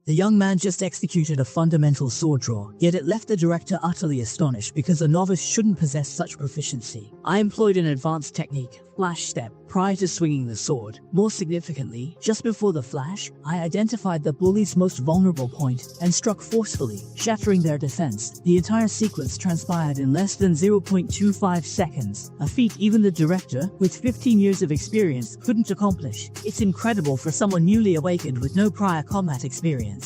The young man just executed a fundamental sword draw, yet it left the director utterly astonished because a novice shouldn't possess such proficiency. I employed an advanced technique, flash step, prior to swinging the sword. More significantly, just before the flash, I identified the bully's most vulnerable point and struck forcefully, shattering their defense. The entire sequence transpired in less than 0.25 seconds, a feat even the director, with 15 years of experience, couldn't accomplish. It's incredible for someone newly awakened with no prior combat experience.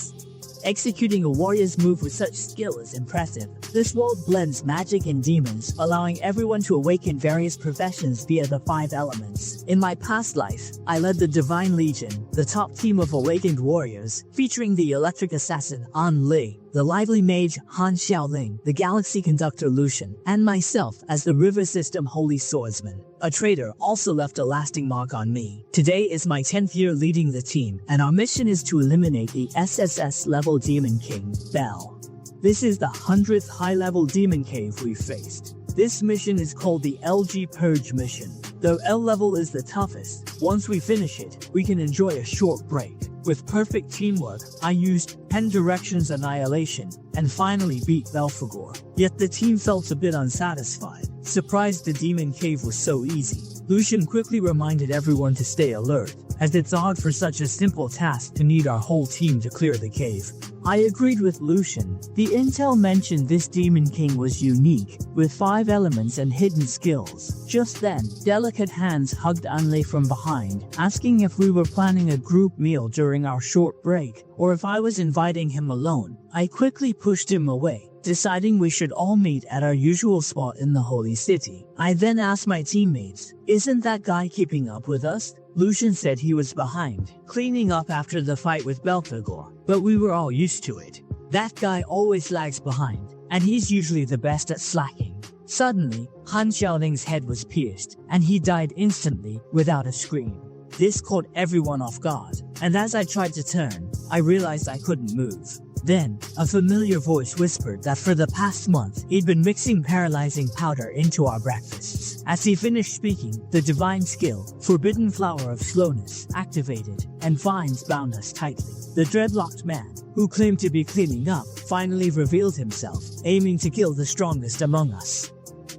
Executing a warrior's move with such skill is impressive. This world blends magic and demons, allowing everyone to awaken various professions via the 5 elements. In my past life, I led the Divine Legion, the top team of awakened warriors, featuring the electric assassin An Li, the lively mage Han Xiaoling, the galaxy conductor Lucian, and myself as the river system holy swordsman. A traitor also left a lasting mark on me. Today is my 10th year leading the team, and our mission is to eliminate the SSS level demon king, Bell. This is the 100th high-level demon cave we've faced. This mission is called the LG Purge mission. Though L level is the toughest, once we finish it, we can enjoy a short break. With perfect teamwork, I used 10 Directions Annihilation, and finally beat Belphegor. Yet the team felt a bit unsatisfied, surprised the demon cave was so easy. Lucian quickly reminded everyone to stay alert, as it's odd for such a simple task to need our whole team to clear the cave. I agreed with Lucian. The intel mentioned this Demon King was unique, with 5 elements and hidden skills. Just then, delicate hands hugged Anle from behind, asking if we were planning a group meal during our short break, or if I was inviting him alone. I quickly pushed him away, deciding we should all meet at our usual spot in the Holy City. I then asked my teammates, "Isn't that guy keeping up with us?" Lucian said he was behind, cleaning up after the fight with Belphegor, but we were all used to it. That guy always lags behind, and he's usually the best at slacking. Suddenly, Han Xiaoling's head was pierced, and he died instantly, without a scream. This caught everyone off guard, and as I tried to turn, I realized I couldn't move. Then, a familiar voice whispered that for the past month, he'd been mixing paralyzing powder into our breakfasts. As he finished speaking, the divine skill, Forbidden Flower of Slowness, activated, and vines bound us tightly. The dreadlocked man, who claimed to be cleaning up, finally revealed himself, aiming to kill the strongest among us.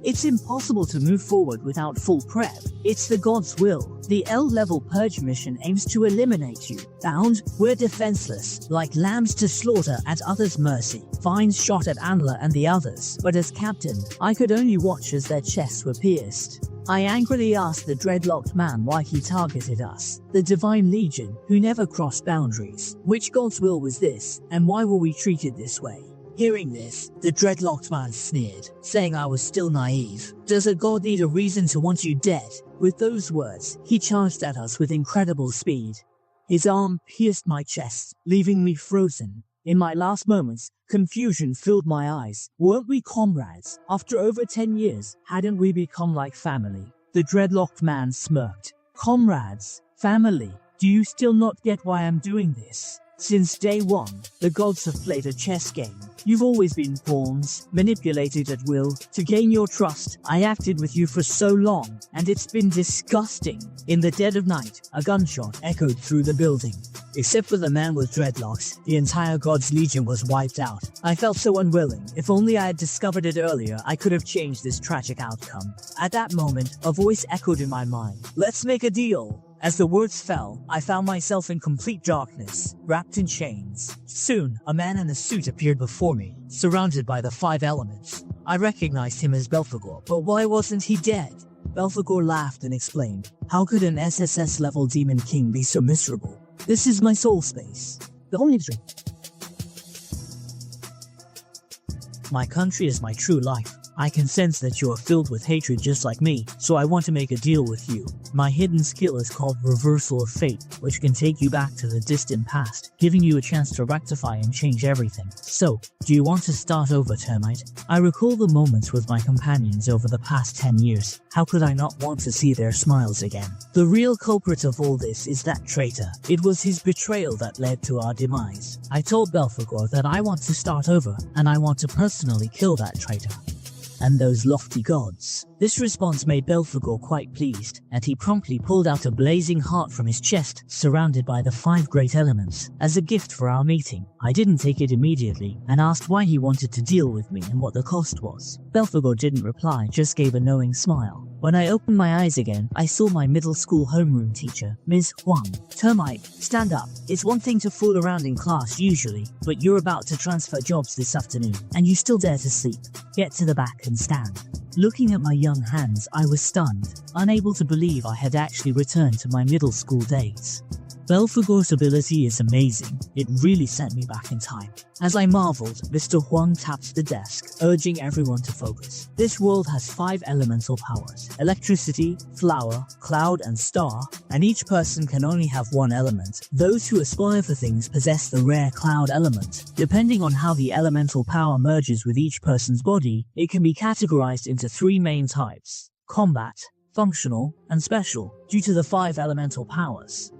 It's impossible to move forward without full prep. It's the God's will. The L-level Purge mission aims to eliminate you. Bound, we're defenseless, like lambs to slaughter at others' mercy. Vines shot at Anla and the others, but as captain, I could only watch as their chests were pierced. I angrily asked the dreadlocked man why he targeted us, the Divine Legion, who never crossed boundaries. Which God's will was this, and why were we treated this way? Hearing this, the dreadlocked man sneered, saying I was still naive. Does a god need a reason to want you dead? With those words, he charged at us with incredible speed. His arm pierced my chest, leaving me frozen. In my last moments, confusion filled my eyes. Weren't we comrades? After over 10 years, hadn't we become like family? The dreadlocked man smirked. Comrades? Family? Do you still not get why I'm doing this? Since day one, the gods have played a chess game. You've always been pawns, manipulated at will, to gain your trust. I acted with you for so long, and it's been disgusting. In the dead of night, a gunshot echoed through the building. Except for the man with dreadlocks, the entire God's Legion was wiped out. I felt so unwilling. If only I had discovered it earlier, I could have changed this tragic outcome. At that moment, a voice echoed in my mind. Let's make a deal. As the words fell, I found myself in complete darkness, wrapped in chains. Soon, a man in a suit appeared before me, surrounded by the 5 elements. I recognized him as Belphegor, but why wasn't he dead? Belphegor laughed and explained, how could an SSS-level demon king be so miserable? This is my soul space. The only dream. My country is my true life. I can sense that you are filled with hatred just like me, so I want to make a deal with you. My hidden skill is called Reversal of Fate, which can take you back to the distant past, giving you a chance to rectify and change everything. So, do you want to start over, Termite? I recall the moments with my companions over the past 10 years. How could I not want to see their smiles again? The real culprit of all this is that traitor. It was his betrayal that led to our demise. I told Belphegor that I want to start over, and I want to personally kill that traitor. and those lofty gods. This response made Belphegor quite pleased, and he promptly pulled out a blazing heart from his chest, surrounded by the 5 great elements, as a gift for our meeting. I didn't take it immediately, and asked why he wanted to deal with me and what the cost was. Belphegor didn't reply, just gave a knowing smile. When I opened my eyes again, I saw my middle school homeroom teacher, Ms. Huang. Termite, stand up. It's one thing to fool around in class usually, but you're about to transfer jobs this afternoon, and you still dare to sleep. Get to the back and stand. Looking at my young hands, I was stunned, unable to believe I had actually returned to my middle school days. Belphegor's ability is amazing. It really sent me back in time. As I marveled, Mr. Huang tapped the desk, urging everyone to focus. This world has 5 elemental powers: electricity, flower, cloud, and star, and each person can only have one element. Those who aspire for things possess the rare cloud element. Depending on how the elemental power merges with each person's body, it can be categorized into 3 main types: combat, functional, and special, due to the 5 elemental powers.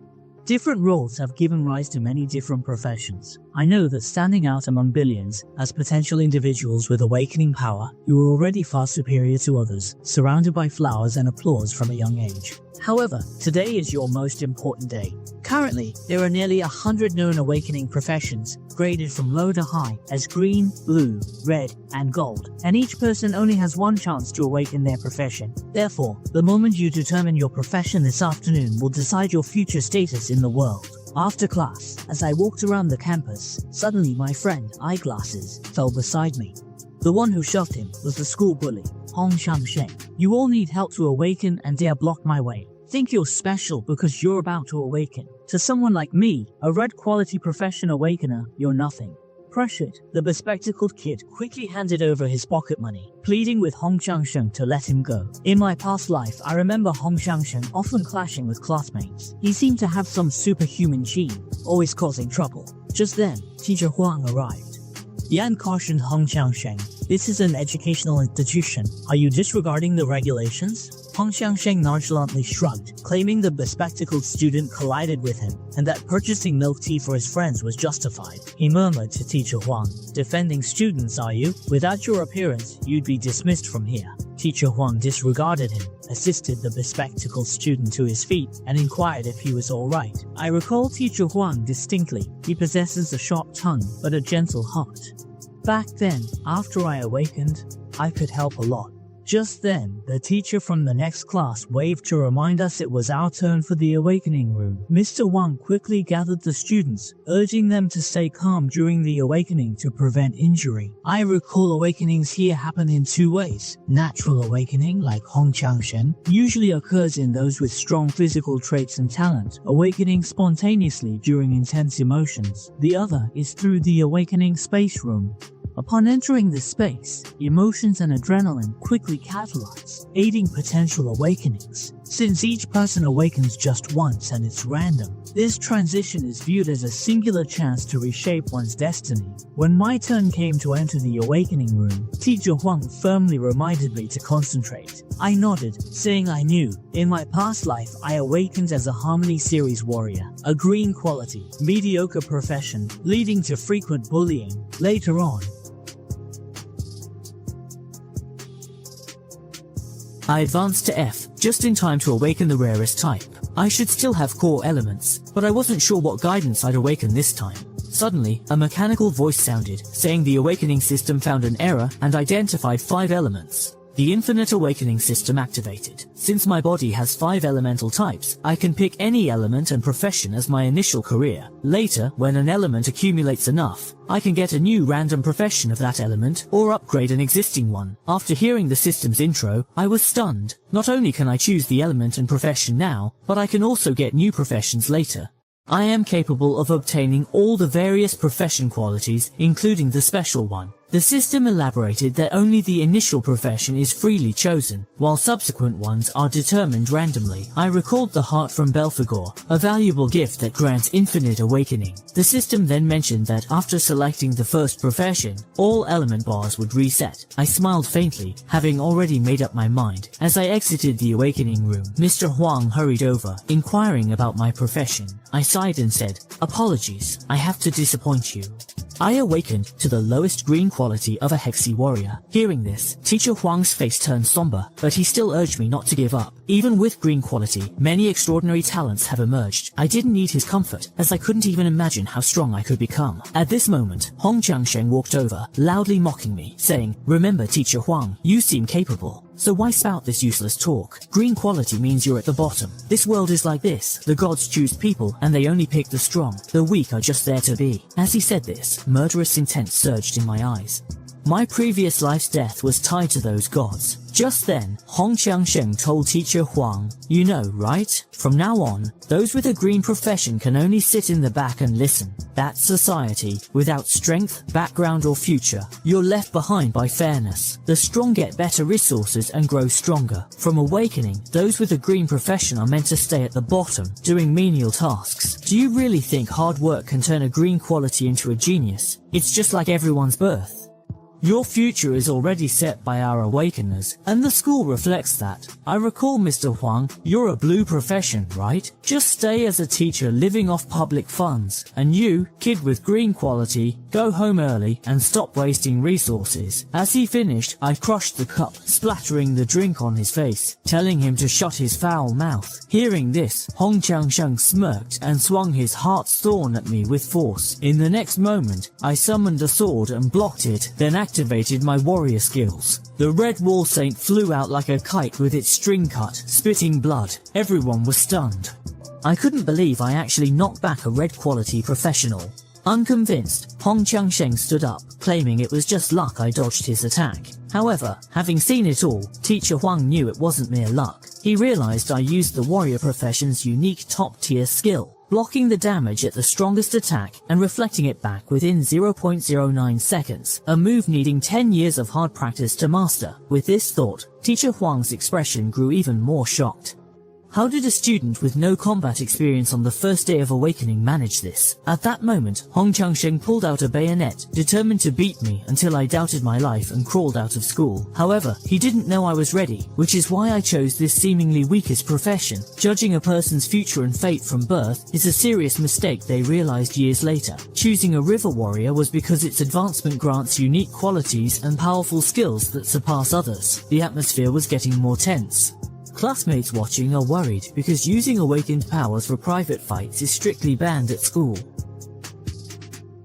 Different roles have given rise to many different professions. I know that standing out among billions, as potential individuals with awakening power, you are already far superior to others, surrounded by flowers and applause from a young age. However, today is your most important day. Currently, there are nearly 100 known awakening professions, graded from low to high, as green, blue, red, and gold, and each person only has one chance to awaken their profession. Therefore, the moment you determine your profession this afternoon will decide your future status in the world. After class, as I walked around the campus, suddenly my friend, Eyeglasses, fell beside me. The one who shoved him was the school bully, Hong Shang. You all need help to awaken and dare block my way. Think you're special because you're about to awaken. To someone like me, a red quality profession awakener, you're nothing. Pressured, the bespectacled kid quickly handed over his pocket money, pleading with Hong Shang to let him go. In my past life, I remember Hong Shang often clashing with classmates. He seemed to have some superhuman gene, always causing trouble. Just then, Teacher Huang arrived. Yan cautioned Hong Shang, "This is an educational institution. Are you disregarding the regulations?" Hong Shang nonchalantly shrugged, claiming the bespectacled student collided with him, and that purchasing milk tea for his friends was justified. He murmured to Teacher Huang, "Defending students, are you? Without your appearance, you'd be dismissed from here." Teacher Huang disregarded him, assisted the bespectacled student to his feet, and inquired if he was alright. I recall Teacher Huang distinctly. He possesses a sharp tongue, but a gentle heart. Back then, after I awakened, I could help a lot. Just then, the teacher from the next class waved to remind us it was our turn for the awakening room. Mr. Wang quickly gathered the students, urging them to stay calm during the awakening to prevent injury. I recall awakenings here happen in 2 ways. Natural awakening, like Hong Changshen, usually occurs in those with strong physical traits and talent, awakening spontaneously during intense emotions. The other is through the awakening space room. Upon entering this space, emotions and adrenaline quickly catalyze, aiding potential awakenings. Since each person awakens just once and it's random, this transition is viewed as a singular chance to reshape one's destiny. When my turn came to enter the awakening room, Teacher Huang firmly reminded me to concentrate. I nodded, saying I knew. In my past life, I awakened as a Harmony Series warrior, a green quality, mediocre profession, leading to frequent bullying. Later on, I advanced to F, just in time to awaken the rarest type. I should still have core elements, but I wasn't sure what guidance I'd awaken this time. Suddenly, a mechanical voice sounded, saying the awakening system found an error and identified 5 elements. The Infinite Awakening system activated. Since my body has 5 elemental types, I can pick any element and profession as my initial career. Later, when an element accumulates enough, I can get a new random profession of that element, or upgrade an existing one. After hearing the system's intro, I was stunned. Not only can I choose the element and profession now, but I can also get new professions later. I am capable of obtaining all the various profession qualities, including the special one. The system elaborated that only the initial profession is freely chosen, while subsequent ones are determined randomly. I recalled the heart from Belphegor, a valuable gift that grants infinite awakening. The system then mentioned that after selecting the first profession, all element bars would reset. I smiled faintly, having already made up my mind. As I exited the awakening room, Mr. Huang hurried over, inquiring about my profession. I sighed and said, "Apologies, I have to disappoint you." I awakened to the lowest green quality of a Hexi warrior. Hearing this, Teacher Huang's face turned somber, but he still urged me not to give up. Even with green quality, many extraordinary talents have emerged. I didn't need his comfort, as I couldn't even imagine how strong I could become. At this moment, Hong Jiangsheng walked over, loudly mocking me, saying, "Remember, Teacher Huang, you seem capable. So why spout this useless talk? Green quality means you're at the bottom. This world is like this. The gods choose people, and they only pick the strong. The weak are just there to be." As he said this, murderous intent surged in my eyes. My previous life's death was tied to those gods. Just then, Hong Qiangsheng told Teacher Huang, "You know, right? From now on, those with a green profession can only sit in the back and listen. That's society. Without strength, background or future, you're left behind by fairness. The strong get better resources and grow stronger. From awakening, those with a green profession are meant to stay at the bottom, doing menial tasks. Do you really think hard work can turn a green quality into a genius? It's just like everyone's birth. Your future is already set by our awakeners, and the school reflects that. I recall, Mr. Huang, you're a blue profession, right? Just stay as a teacher living off public funds. And you, kid with green quality, go home early and stop wasting resources." As he finished, I crushed the cup, splattering the drink on his face, telling him to shut his foul mouth. Hearing this, Hong Qiangsheng smirked and swung his heart's thorn at me with force. In the next moment, I summoned a sword and blocked it, then activated my warrior skills. The red wall saint flew out like a kite with its string cut, spitting blood. Everyone was stunned. I couldn't believe I actually knocked back a red quality professional. Unconvinced, Hong Qiangsheng stood up, claiming it was just luck I dodged his attack. However, having seen it all, Teacher Huang knew it wasn't mere luck. He realized I used the warrior profession's unique top-tier skill, blocking the damage at the strongest attack and reflecting it back within 0.09 seconds, a move needing 10 years of hard practice to master. With this thought, Teacher Huang's expression grew even more shocked. How did a student with no combat experience on the first day of awakening manage this? At that moment, Hong Qiangsheng pulled out a bayonet, determined to beat me until I doubted my life and crawled out of school. However, he didn't know I was ready, which is why I chose this seemingly weakest profession. Judging a person's future and fate from birth is a serious mistake they realized years later. Choosing a river warrior was because its advancement grants unique qualities and powerful skills that surpass others. The atmosphere was getting more tense. Classmates watching are worried because using awakened powers for private fights is strictly banned at school.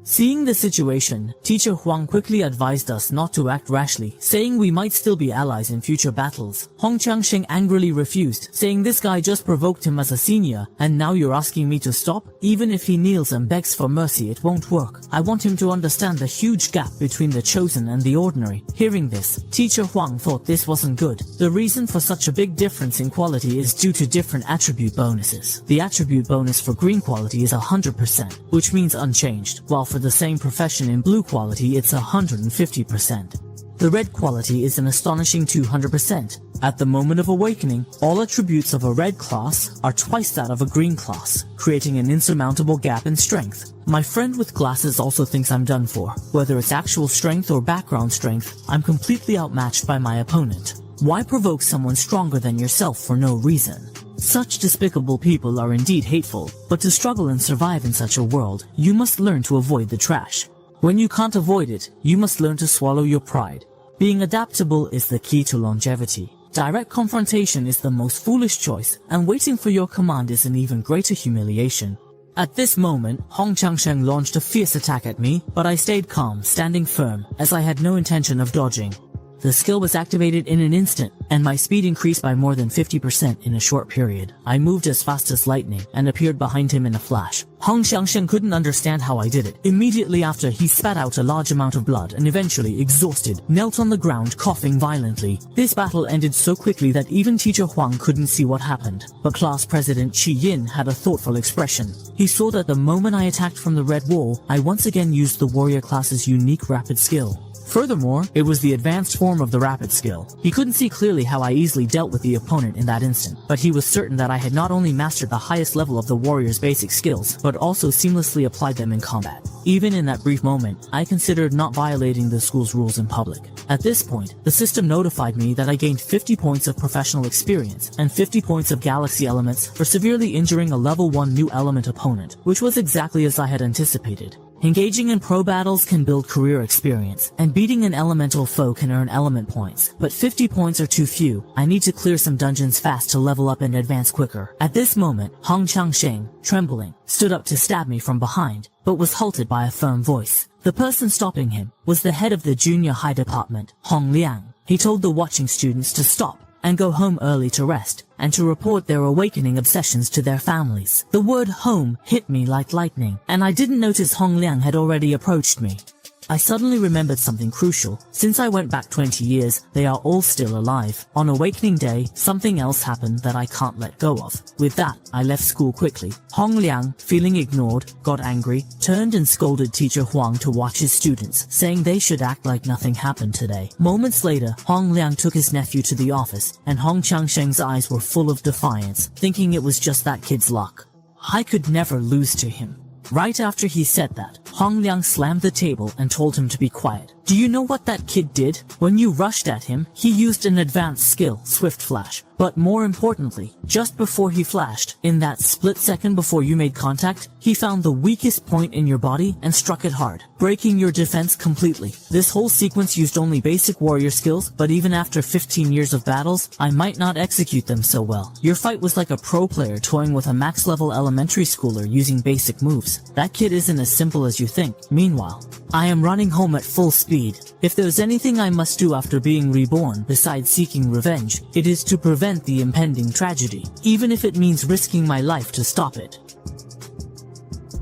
Seeing the situation, Teacher Huang quickly advised us not to act rashly, saying we might still be allies in future battles. Hong Qiangsheng angrily refused, saying this guy just provoked him as a senior, and now you're asking me to stop? Even if he kneels and begs for mercy, it won't work. I want him to understand the huge gap between the chosen and the ordinary. Hearing this, Teacher Huang thought this wasn't good. The reason for such a big difference in quality is due to different attribute bonuses. The attribute bonus for green quality is 100%, which means unchanged, while for the same profession in blue quality it's 150%. The red quality is an astonishing 200%. At the moment of awakening, all attributes of a red class are twice that of a green class, creating an insurmountable gap in strength. My friend with glasses also thinks I'm done for. Whether it's actual strength or background strength, I'm completely outmatched by my opponent. Why provoke someone stronger than yourself for no reason? Such despicable people are indeed hateful, but to struggle and survive in such a world, you must learn to avoid the trash. When you can't avoid it, you must learn to swallow your pride. Being adaptable is the key to longevity. Direct confrontation is the most foolish choice, and waiting for your command is an even greater humiliation. At this moment, Hong Qiangsheng launched a fierce attack at me, but I stayed calm, standing firm, as I had no intention of dodging. The skill was activated in an instant, and my speed increased by more than 50% in a short period. I moved as fast as lightning, and appeared behind him in a flash. Hong Qiangsheng couldn't understand how I did it. Immediately after, he spat out a large amount of blood and eventually, exhausted, knelt on the ground coughing violently. This battle ended so quickly that even Teacher Huang couldn't see what happened. But class president Qi Yin had a thoughtful expression. He saw that the moment I attacked from the red wall, I once again used the warrior class's unique rapid skill. Furthermore, it was the advanced form of the rapid skill. He couldn't see clearly how I easily dealt with the opponent in that instant, but he was certain that I had not only mastered the highest level of the warrior's basic skills, but also seamlessly applied them in combat. Even in that brief moment, I considered not violating the school's rules in public. At this point, the system notified me that I gained 50 points of professional experience and 50 points of galaxy elements for severely injuring a level 1 new element opponent, which was exactly as I had anticipated. Engaging in pro battles can build career experience, and beating an elemental foe can earn element points. But 50 points are too few. I need to clear some dungeons fast to level up and advance quicker. At this moment, Hong Changsheng, trembling, stood up to stab me from behind, but was halted by a firm voice. The person stopping him was the head of the junior high department, Hong Liang. He told the watching students to stop and go home early to rest, and to report their awakening obsessions to their families. The word home hit me like lightning, and I didn't notice Hong Liang had already approached me. I suddenly remembered something crucial. Since I went back 20 years, they are all still alive. On Awakening Day, something else happened that I can't let go of. With that, I left school quickly. Hong Liang, feeling ignored, got angry, turned and scolded teacher Huang to watch his students, saying they should act like nothing happened today. Moments later, Hong Liang took his nephew to the office, and Hong Changsheng's eyes were full of defiance, thinking it was just that kid's luck. I could never lose to him. Right after he said that, Hong Liang slammed the table and told him to be quiet. Do you know what that kid did? When you rushed at him, he used an advanced skill, Swift Flash. But more importantly, just before he flashed, in that split second before you made contact, he found the weakest point in your body and struck it hard, breaking your defense completely. This whole sequence used only basic warrior skills, but even after 15 years of battles, I might not execute them so well. Your fight was like a pro player toying with a max-level elementary schooler using basic moves. That kid isn't as simple as you think. Meanwhile, I am running home at full speed. If there's anything I must do after being reborn, besides seeking revenge, it is to prevent the impending tragedy, even if it means risking my life to stop it.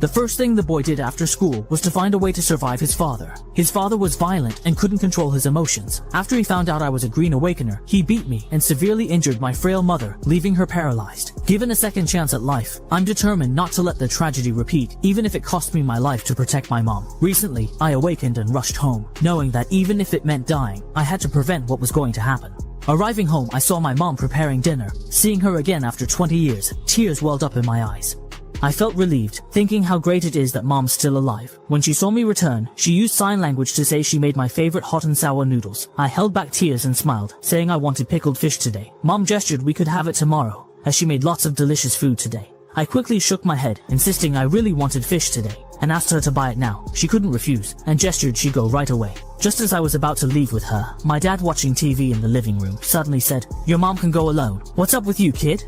The first thing the boy did after school was to find a way to survive his father. His father was violent and couldn't control his emotions. After he found out I was a Green Awakener, he beat me and severely injured my frail mother, leaving her paralyzed. Given a second chance at life, I'm determined not to let the tragedy repeat, even if it cost me my life to protect my mom. Recently, I awakened and rushed home, knowing that even if it meant dying, I had to prevent what was going to happen. Arriving home, I saw my mom preparing dinner. Seeing her again after 20 years, tears welled up in my eyes. I felt relieved, thinking how great it is that mom's still alive. When she saw me return, she used sign language to say she made my favorite hot and sour noodles. I held back tears and smiled, saying I wanted pickled fish today. Mom gestured we could have it tomorrow, as she made lots of delicious food today. I quickly shook my head, insisting I really wanted fish today, and asked her to buy it now. She couldn't refuse, and gestured she'd go right away. Just as I was about to leave with her, my dad, watching TV in the living room, suddenly said, "Your mom can go alone. What's up with you, kid?"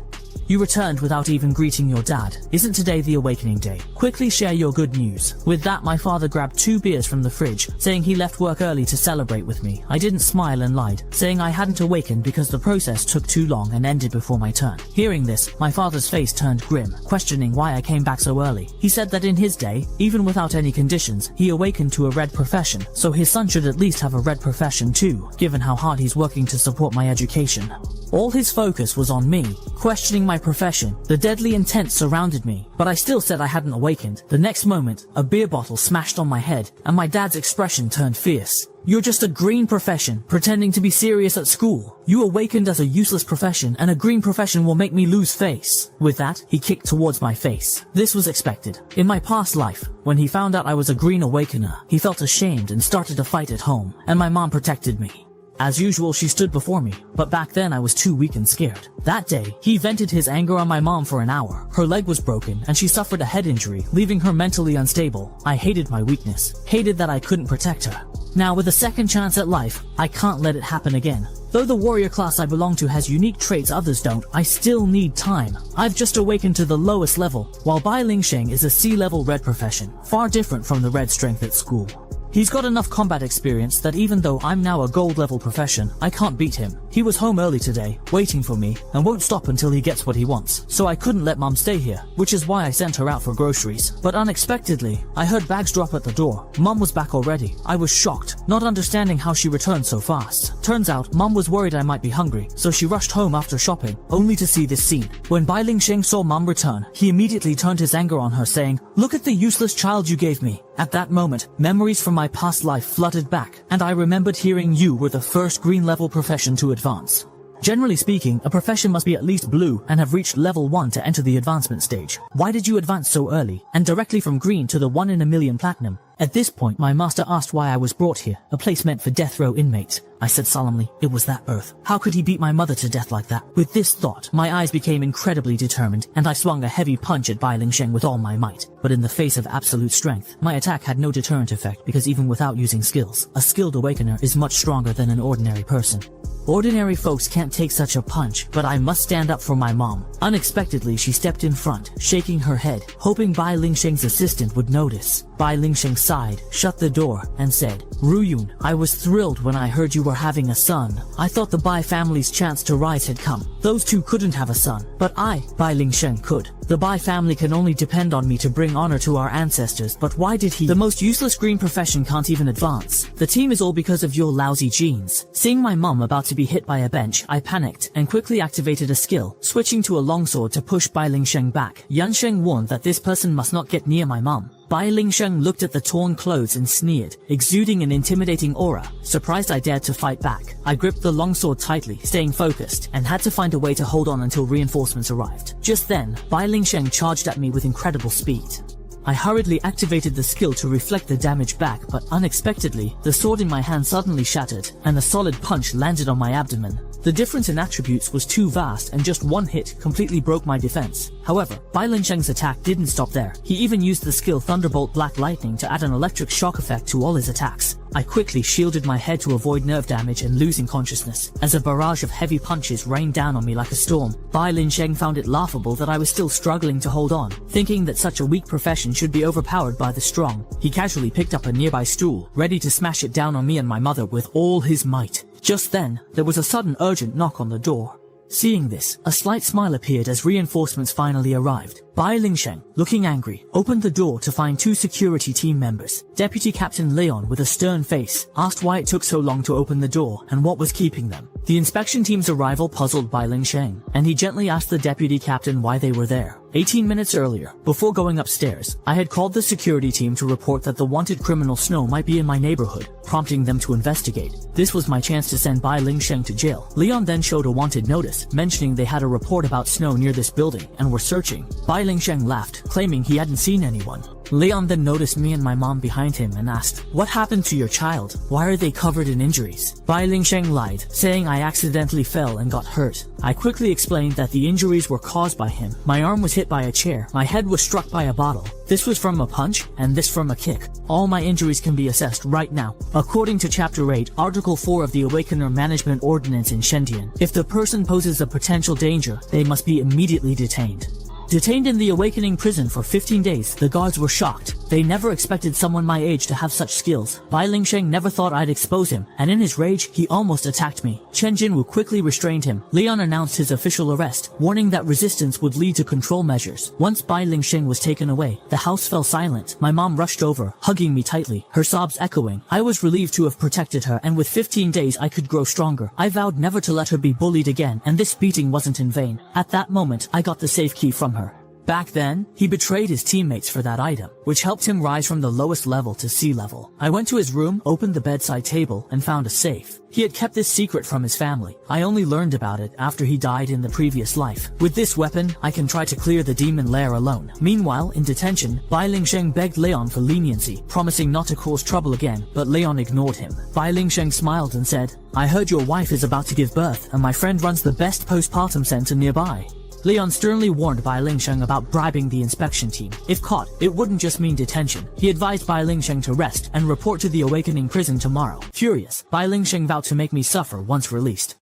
You returned without even greeting your dad. Isn't today the awakening day? Quickly share your good news. With that, my father grabbed 2 beers from the fridge, saying he left work early to celebrate with me. I didn't smile and lied, saying I hadn't awakened because the process took too long and ended before my turn. Hearing this, my father's face turned grim, questioning why I came back so early. He said that in his day, even without any conditions, he awakened to a red profession, so his son should at least have a red profession too, given how hard he's working to support my education. All his focus was on me, questioning my profession. The deadly intent surrounded me, but I still said I hadn't awakened. The next moment, a beer bottle smashed on my head, and my dad's expression turned fierce. "You're just a green profession, pretending to be serious at school. You awakened as a useless profession, and a green profession will make me lose face." With that, he kicked towards my face. This was expected. In my past life, when he found out I was a Green Awakener, he felt ashamed and started a fight at home, and my mom protected me. As usual, she stood before me, but back then I was too weak and scared. That day, he vented his anger on my mom for an hour. Her leg was broken, and she suffered a head injury, leaving her mentally unstable. I hated my weakness, hated that I couldn't protect her. Now, with a second chance at life, I can't let it happen again. Though the warrior class I belong to has unique traits others don't, I still need time. I've just awakened to the lowest level, while Bai Lingsheng is a C-level red profession, far different from the red strength at school. He's got enough combat experience that even though I'm now a gold level profession, I can't beat him. He was home early today, waiting for me, and won't stop until he gets what he wants. So I couldn't let mom stay here, which is why I sent her out for groceries. But unexpectedly, I heard bags drop at the door. Mom was back already. I was shocked, not understanding how she returned so fast. Turns out, mom was worried I might be hungry, so she rushed home after shopping, only to see this scene. When Bai Lingsheng saw mom return, he immediately turned his anger on her, saying, "Look at the useless child you gave me." At that moment, memories from my past life flooded back, and I remembered hearing you were the first green level profession to advance. Generally speaking, a profession must be at least blue and have reached level 1 to enter the advancement stage. Why did you advance so early, and directly from green to the 1 in a million platinum? At this point, my master asked why I was brought here, a place meant for death row inmates. I said solemnly, it was that earth. How could he beat my mother to death like that? With this thought, my eyes became incredibly determined, and I swung a heavy punch at Bai Lingsheng with all my might. But in the face of absolute strength, my attack had no deterrent effect because even without using skills, a skilled awakener is much stronger than an ordinary person. Ordinary folks can't take such a punch, but I must stand up for my mom. Unexpectedly, she stepped in front, shaking her head, hoping Bai Lingsheng's assistant would notice. Bai Lingsheng sighed, shut the door, and said, Ruyun, I was thrilled when I heard you were having a son. I thought the Bai family's chance to rise had come. Those two couldn't have a son, but I, Bai Lingsheng, could. The Bai family can only depend on me to bring honor to our ancestors, but why did he? The most useless green profession can't even advance. The team is all because of your lousy genes. Seeing my mom about to be hit by a bench, I panicked and quickly activated a skill, switching to a longsword to push Bai Lingsheng back. Yan Sheng warned that this person must not get near my mom. Bai Lingsheng looked at the torn clothes and sneered, exuding an intimidating aura. Surprised I dared to fight back, I gripped the longsword tightly, staying focused, and had to find a way to hold on until reinforcements arrived. Just then, Bai Lingsheng charged at me with incredible speed. I hurriedly activated the skill to reflect the damage back, but unexpectedly, the sword in my hand suddenly shattered, and a solid punch landed on my abdomen. The difference in attributes was too vast, and just one hit completely broke my defense. However, Bai Lingsheng's attack didn't stop there. He even used the skill Thunderbolt Black Lightning to add an electric shock effect to all his attacks. I quickly shielded my head to avoid nerve damage and losing consciousness, as a barrage of heavy punches rained down on me like a storm. Bai Lingsheng found it laughable that I was still struggling to hold on, thinking that such a weak profession should be overpowered by the strong. He casually picked up a nearby stool, ready to smash it down on me and my mother with all his might. Just then, there was a sudden urgent knock on the door. Seeing this, a slight smile appeared as reinforcements finally arrived. Bai Lingsheng, looking angry, opened the door to find two security team members. Deputy Captain Leon, with a stern face, asked why it took so long to open the door and what was keeping them. The inspection team's arrival puzzled Bai Lingsheng, and he gently asked the deputy captain why they were there. 18 minutes earlier, before going upstairs, I had called the security team to report that the wanted criminal Snow might be in my neighborhood, prompting them to investigate. This was my chance to send Bai Lingsheng to jail. Leon then showed a wanted notice, mentioning they had a report about Snow near this building and were searching. Bai Lingsheng laughed, claiming he hadn't seen anyone. Leon then noticed me and my mom behind him and asked, "What happened to your child? Why are they covered in injuries?" Bai Lingsheng lied, saying I accidentally fell and got hurt. I quickly explained that the injuries were caused by him. My arm was hit by a chair, my head was struck by a bottle. This was from a punch, and this from a kick. All my injuries can be assessed right now. According to Chapter 8, Article 4 of the Awakener Management Ordinance in Shendian, if the person poses a potential danger, they must be immediately detained. Detained in the Awakening prison for 15 days, the guards were shocked. They never expected someone my age to have such skills. Bai Lingsheng never thought I'd expose him, and in his rage, he almost attacked me. Chen Jinwu quickly restrained him. Leon announced his official arrest, warning that resistance would lead to control measures. Once Bai Lingsheng was taken away, the house fell silent. My mom rushed over, hugging me tightly, her sobs echoing. I was relieved to have protected her, and with 15 days I could grow stronger. I vowed never to let her be bullied again, and this beating wasn't in vain. At that moment, I got the safe key from her. Back then, he betrayed his teammates for that item, which helped him rise from the lowest level to sea level. I went to his room, opened the bedside table, and found a safe. He had kept this secret from his family. I only learned about it after he died in the previous life. With this weapon, I can try to clear the demon lair alone. Meanwhile, in detention, Bai Lingsheng begged Leon for leniency, promising not to cause trouble again, but Leon ignored him. Bai Lingsheng smiled and said, "I heard your wife is about to give birth, and my friend runs the best postpartum center nearby." Leon sternly warned Bai Lingsheng about bribing the inspection team. If caught, it wouldn't just mean detention. He advised Bai Lingsheng to rest and report to the Awakening prison tomorrow. Furious, Bai Lingsheng vowed to make me suffer once released.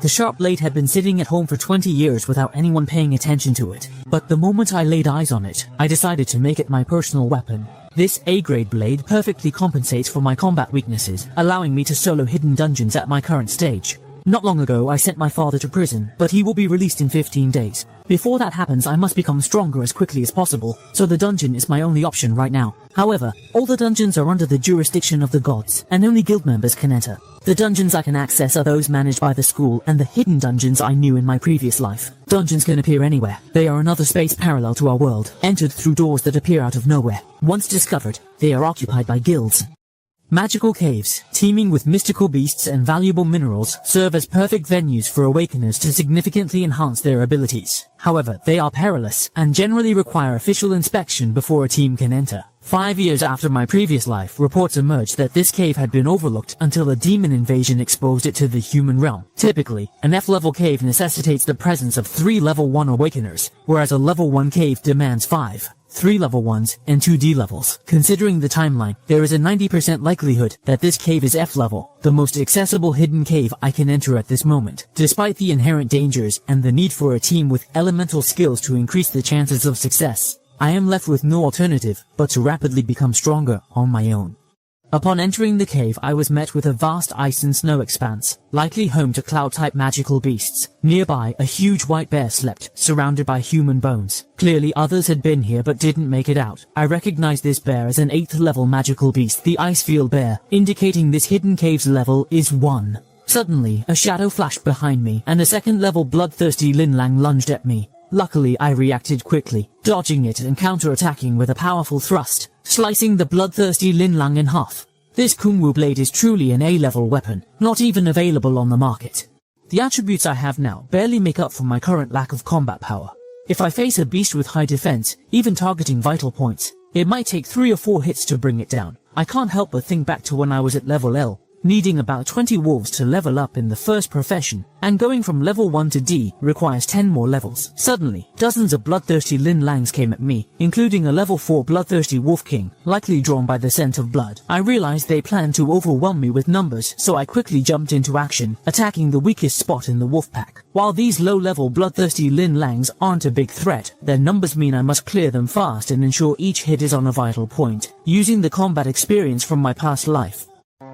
The sharp blade had been sitting at home for 20 years without anyone paying attention to it. But the moment I laid eyes on it, I decided to make it my personal weapon. This A-grade blade perfectly compensates for my combat weaknesses, allowing me to solo hidden dungeons at my current stage. Not long ago, I sent my father to prison, but he will be released in 15 days. Before that happens, I must become stronger as quickly as possible, so the dungeon is my only option right now. However, all the dungeons are under the jurisdiction of the gods, and only guild members can enter. The dungeons I can access are those managed by the school, and the hidden dungeons I knew in my previous life. Dungeons can appear anywhere. They are another space parallel to our world, entered through doors that appear out of nowhere. Once discovered, they are occupied by guilds. Magical caves, teeming with mystical beasts and valuable minerals, serve as perfect venues for awakeners to significantly enhance their abilities. However, they are perilous, and generally require official inspection before a team can enter. 5 years after my previous life, reports emerged that this cave had been overlooked until a demon invasion exposed it to the human realm. Typically, an F-level cave necessitates the presence of 3 level 1 awakeners, whereas a level 1 cave demands 5. 3 level 1s, and 2 D levels. Considering the timeline, there is a 90% likelihood that this cave is F level, the most accessible hidden cave I can enter at this moment. Despite the inherent dangers and the need for a team with elemental skills to increase the chances of success, I am left with no alternative but to rapidly become stronger on my own. Upon entering the cave, I was met with a vast ice and snow expanse, likely home to cloud-type magical beasts. Nearby, a huge white bear slept, surrounded by human bones. Clearly others had been here but didn't make it out. I recognized this bear as an 8th level magical beast, the Icefield Bear, indicating this hidden cave's level is 1. Suddenly, a shadow flashed behind me, and a 2nd level bloodthirsty Linlang lunged at me. Luckily, I reacted quickly, dodging it and counter-attacking with a powerful thrust, slicing the bloodthirsty Linlang in half. This Kungwu blade is truly an A-level weapon, not even available on the market. The attributes I have now barely make up for my current lack of combat power. If I face a beast with high defense, even targeting vital points, it might take 3 or 4 hits to bring it down. I can't help but think back to when I was at level L, needing about 20 wolves to level up in the first profession, and going from level 1 to D requires 10 more levels. Suddenly, dozens of bloodthirsty Lin Langs came at me, including a level 4 bloodthirsty wolf king, likely drawn by the scent of blood. I realized they planned to overwhelm me with numbers, so I quickly jumped into action, attacking the weakest spot in the wolf pack. While these low-level bloodthirsty Lin Langs aren't a big threat, their numbers mean I must clear them fast and ensure each hit is on a vital point, using the combat experience from my past life.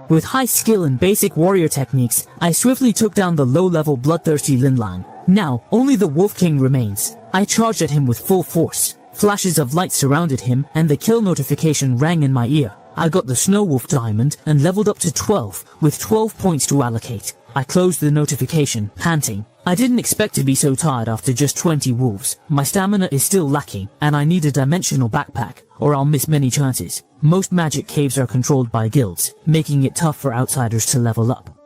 With high skill and basic warrior techniques, I swiftly took down the low-level bloodthirsty Linlang. Now, only the Wolf King remains. I charged at him with full force. Flashes of light surrounded him, and the kill notification rang in my ear. I got the Snow Wolf Diamond and leveled up to 12, with 12 points to allocate. I closed the notification, panting. I didn't expect to be so tired after just 20 wolves. My stamina is still lacking, and I need a dimensional backpack, or I'll miss many chances. Most magic caves are controlled by guilds, making it tough for outsiders to level up.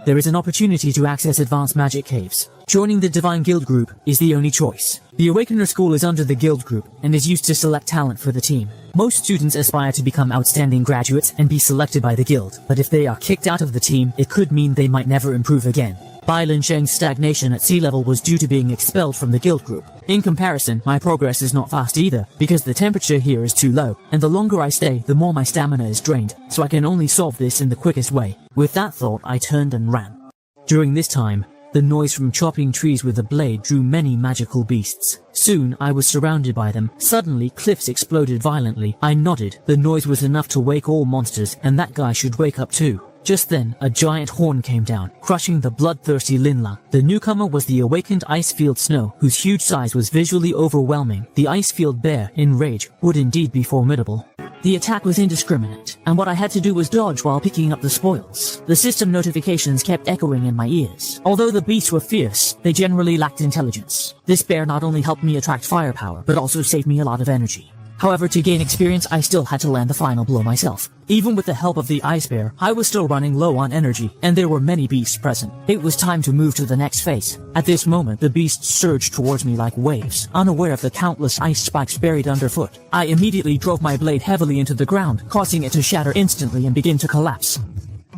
There is an opportunity to access advanced magic caves. Joining the Divine Guild Group is the only choice. The Awakener School is under the Guild Group, and is used to select talent for the team. Most students aspire to become outstanding graduates and be selected by the guild, but if they are kicked out of the team, it could mean they might never improve again. Bai Linsheng's stagnation at sea level was due to being expelled from the guild group. In comparison, my progress is not fast either, because the temperature here is too low, and the longer I stay, the more my stamina is drained, so I can only solve this in the quickest way. With that thought, I turned and ran. During this time, the noise from chopping trees with a blade drew many magical beasts. Soon, I was surrounded by them. Suddenly, cliffs exploded violently. I nodded. The noise was enough to wake all monsters, and that guy should wake up too. Just then, a giant horn came down, crushing the bloodthirsty Linlang. The newcomer was the awakened Icefield Snow, whose huge size was visually overwhelming. The Icefield Bear, in rage, would indeed be formidable. The attack was indiscriminate, and what I had to do was dodge while picking up the spoils. The system notifications kept echoing in my ears. Although the beasts were fierce, they generally lacked intelligence. This bear not only helped me attract firepower, but also saved me a lot of energy. However, to gain experience, I still had to land the final blow myself. Even with the help of the ice bear, I was still running low on energy, and there were many beasts present. It was time to move to the next phase. At this moment, the beasts surged towards me like waves, unaware of the countless ice spikes buried underfoot. I immediately drove my blade heavily into the ground, causing it to shatter instantly and begin to collapse.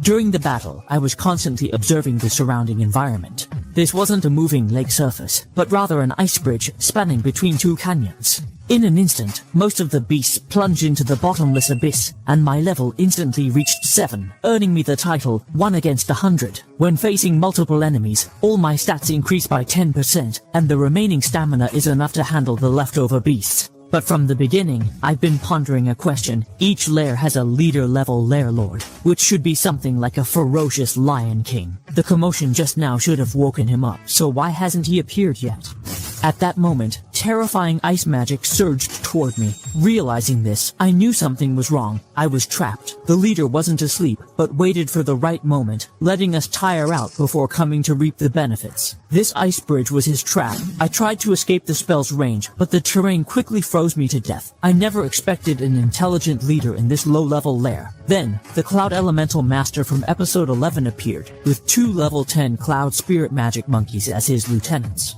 During the battle, I was constantly observing the surrounding environment. This wasn't a moving lake surface, but rather an ice bridge spanning between 2 canyons. In an instant, most of the beasts plunged into the bottomless abyss, and my level instantly reached 7, earning me the title 1 against 100. When facing multiple enemies, all my stats increase by 10%, and the remaining stamina is enough to handle the leftover beasts. But from the beginning, I've been pondering a question. Each lair has a leader-level lair lord, which should be something like a ferocious lion king. The commotion just now should have woken him up, so why hasn't he appeared yet? At that moment, terrifying ice magic surged toward me. Realizing this, I knew something was wrong. I was trapped. The leader wasn't asleep, but waited for the right moment, letting us tire out before coming to reap the benefits. This ice bridge was his trap. I tried to escape the spell's range, but the terrain quickly froze me to death. I never expected an intelligent leader in this low-level lair. Then, the Cloud Elemental Master from episode 11 appeared, with 2 level 10 Cloud Spirit Magic monkeys as his lieutenants.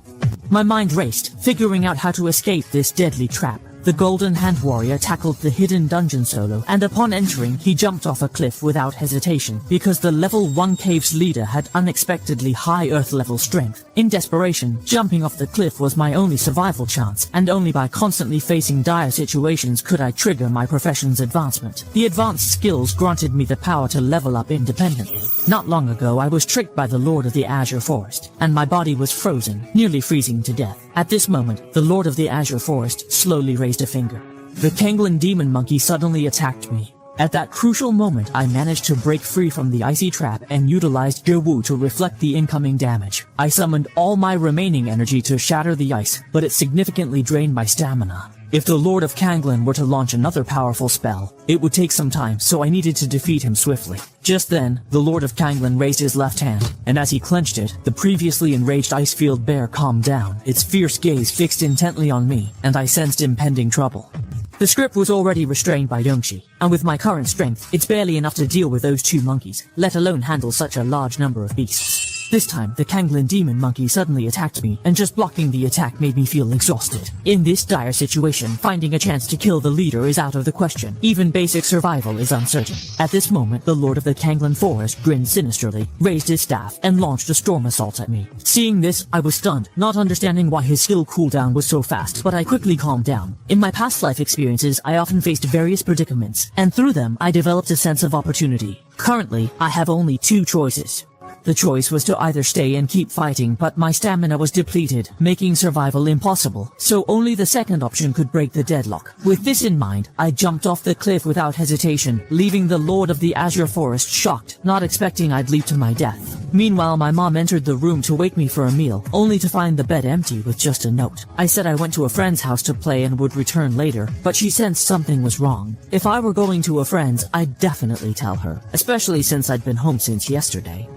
My mind raced, figuring out how to escape this deadly trap. The Golden Hand Warrior tackled the hidden dungeon solo, and upon entering, he jumped off a cliff without hesitation, because the level 1 cave's leader had unexpectedly high earth level strength. In desperation, jumping off the cliff was my only survival chance, and only by constantly facing dire situations could I trigger my profession's advancement. The advanced skills granted me the power to level up independently. Not long ago, I was tricked by the Lord of the Azure Forest, and my body was frozen, nearly freezing to death. At this moment, the Lord of the Azure Forest slowly raised a finger. The Kanglin demon monkey suddenly attacked me. At that crucial moment, I managed to break free from the icy trap and utilized Gewu to reflect the incoming damage. I summoned all my remaining energy to shatter the ice, but it significantly drained my stamina. If the Lord of Kanglin were to launch another powerful spell, it would take some time, so I needed to defeat him swiftly. Just then, the Lord of Kanglin raised his left hand, and as he clenched it, the previously enraged Icefield bear calmed down, its fierce gaze fixed intently on me, and I sensed impending trouble. The script was already restrained by Yongshi, and with my current strength, it's barely enough to deal with those 2 monkeys, let alone handle such a large number of beasts. This time, the Kanglin demon monkey suddenly attacked me, and just blocking the attack made me feel exhausted. In this dire situation, finding a chance to kill the leader is out of the question. Even basic survival is uncertain. At this moment, the Lord of the Kanglin Forest grinned sinisterly, raised his staff, and launched a storm assault at me. Seeing this, I was stunned, not understanding why his skill cooldown was so fast, but I quickly calmed down. In my past life experiences, I often faced various predicaments, and through them, I developed a sense of opportunity. Currently, I have only 2 choices. The choice was to either stay and keep fighting, but my stamina was depleted, making survival impossible, so only the second option could break the deadlock. With this in mind, I jumped off the cliff without hesitation, leaving the Lord of the Azure Forest shocked, not expecting I'd leap to my death. Meanwhile, my mom entered the room to wake me for a meal, only to find the bed empty with just a note. I said I went to a friend's house to play and would return later, but she sensed something was wrong. If I were going to a friend's, I'd definitely tell her, especially since I'd been home since yesterday.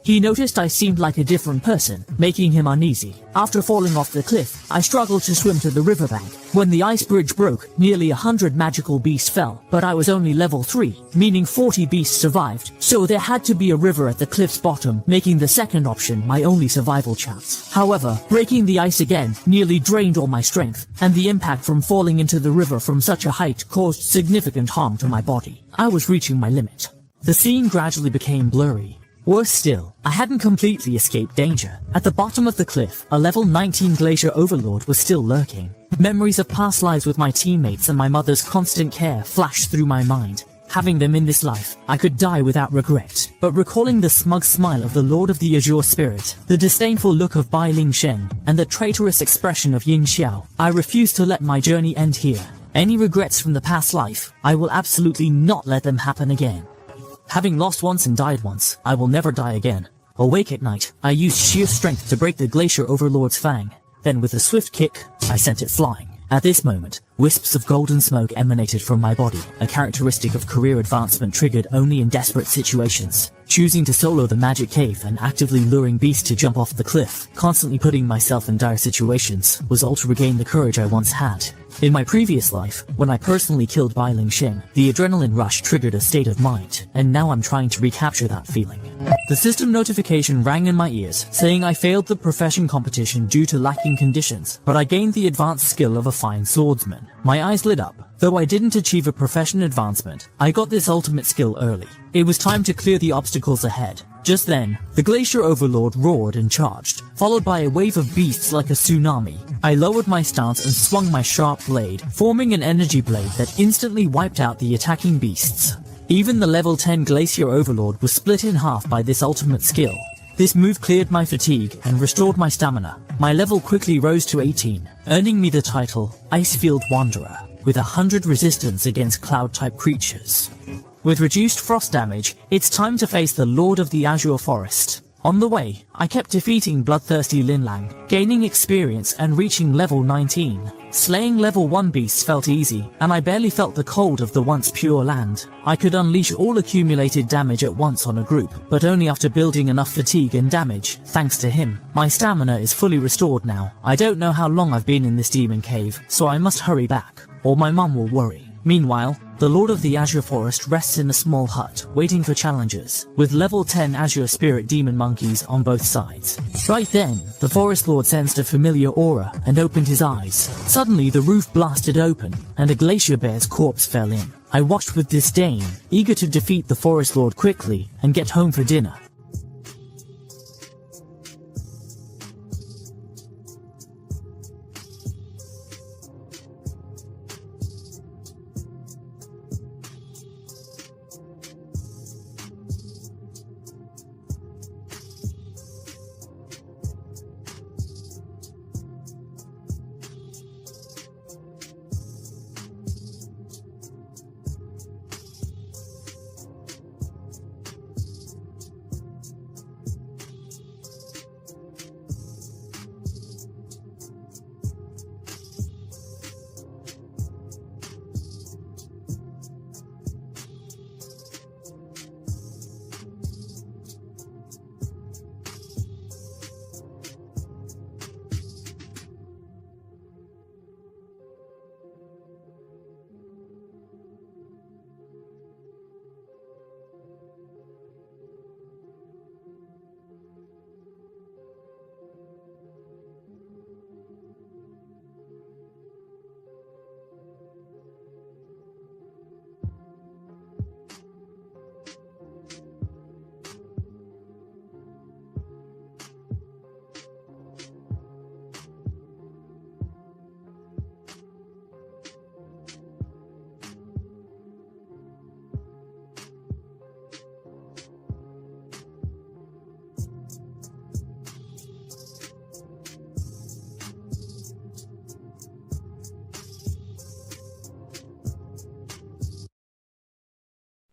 He noticed I seemed like a different person, making him uneasy. After falling off the cliff, I struggled to swim to the riverbank. When the ice bridge broke, nearly 100 magical beasts fell, but I was only level 3, meaning 40 beasts survived, so there had to be a river at the cliff's bottom, making the second option my only survival chance. However, breaking the ice again nearly drained all my strength, and the impact from falling into the river from such a height caused significant harm to my body. I was reaching my limit. The scene gradually became blurry. Worse still, I hadn't completely escaped danger. At the bottom of the cliff, a level 19 glacier overlord was still lurking. Memories of past lives with my teammates and my mother's constant care flashed through my mind. Having them in this life, I could die without regret. But recalling the smug smile of the Lord of the Azure Spirit, the disdainful look of Bai Ling Shen, and the traitorous expression of Yin Xiao, I refused to let my journey end here. Any regrets from the past life, I will absolutely not let them happen again. Having lost once and died once, I will never die again. Awake at night, I used sheer strength to break the glacier overlord's fang. Then with a swift kick, I sent it flying. At this moment, wisps of golden smoke emanated from my body, a characteristic of career advancement triggered only in desperate situations. Choosing to solo the magic cave and actively luring beasts to jump off the cliff, constantly putting myself in dire situations, was all to regain the courage I once had. In my previous life, when I personally killed Bai Ling Sheng, the adrenaline rush triggered a state of mind, and now I'm trying to recapture that feeling. The system notification rang in my ears, saying I failed the profession competition due to lacking conditions, but I gained the advanced skill of a fine swordsman. My eyes lit up. Though I didn't achieve a profession advancement, I got this ultimate skill early. It was time to clear the obstacles ahead. Just then, the glacier overlord roared and charged, followed by a wave of beasts like a tsunami. I lowered my stance and swung my sharp blade, forming an energy blade that instantly wiped out the attacking beasts. Even the level 10 glacier overlord was split in half by this ultimate skill. This move cleared my fatigue and restored my stamina. My level quickly rose to 18, earning me the title Icefield Wanderer, with 100 resistance against cloud-type creatures. With reduced frost damage, it's time to face the Lord of the Azure Forest. On the way, I kept defeating bloodthirsty Linlang, gaining experience and reaching level 19. Slaying level 1 beasts felt easy, and I barely felt the cold of the once pure land. I could unleash all accumulated damage at once on a group, but only after building enough fatigue and damage, thanks to him. My stamina is fully restored now. I don't know how long I've been in this demon cave, so I must hurry back, or my mum will worry. Meanwhile, the Lord of the Azure Forest rests in a small hut, waiting for challengers, with level 10 Azure Spirit Demon Monkeys on both sides. Right then, the Forest Lord sensed a familiar aura and opened his eyes. Suddenly, the roof blasted open, and a glacier bear's corpse fell in. I watched with disdain, eager to defeat the Forest Lord quickly and get home for dinner.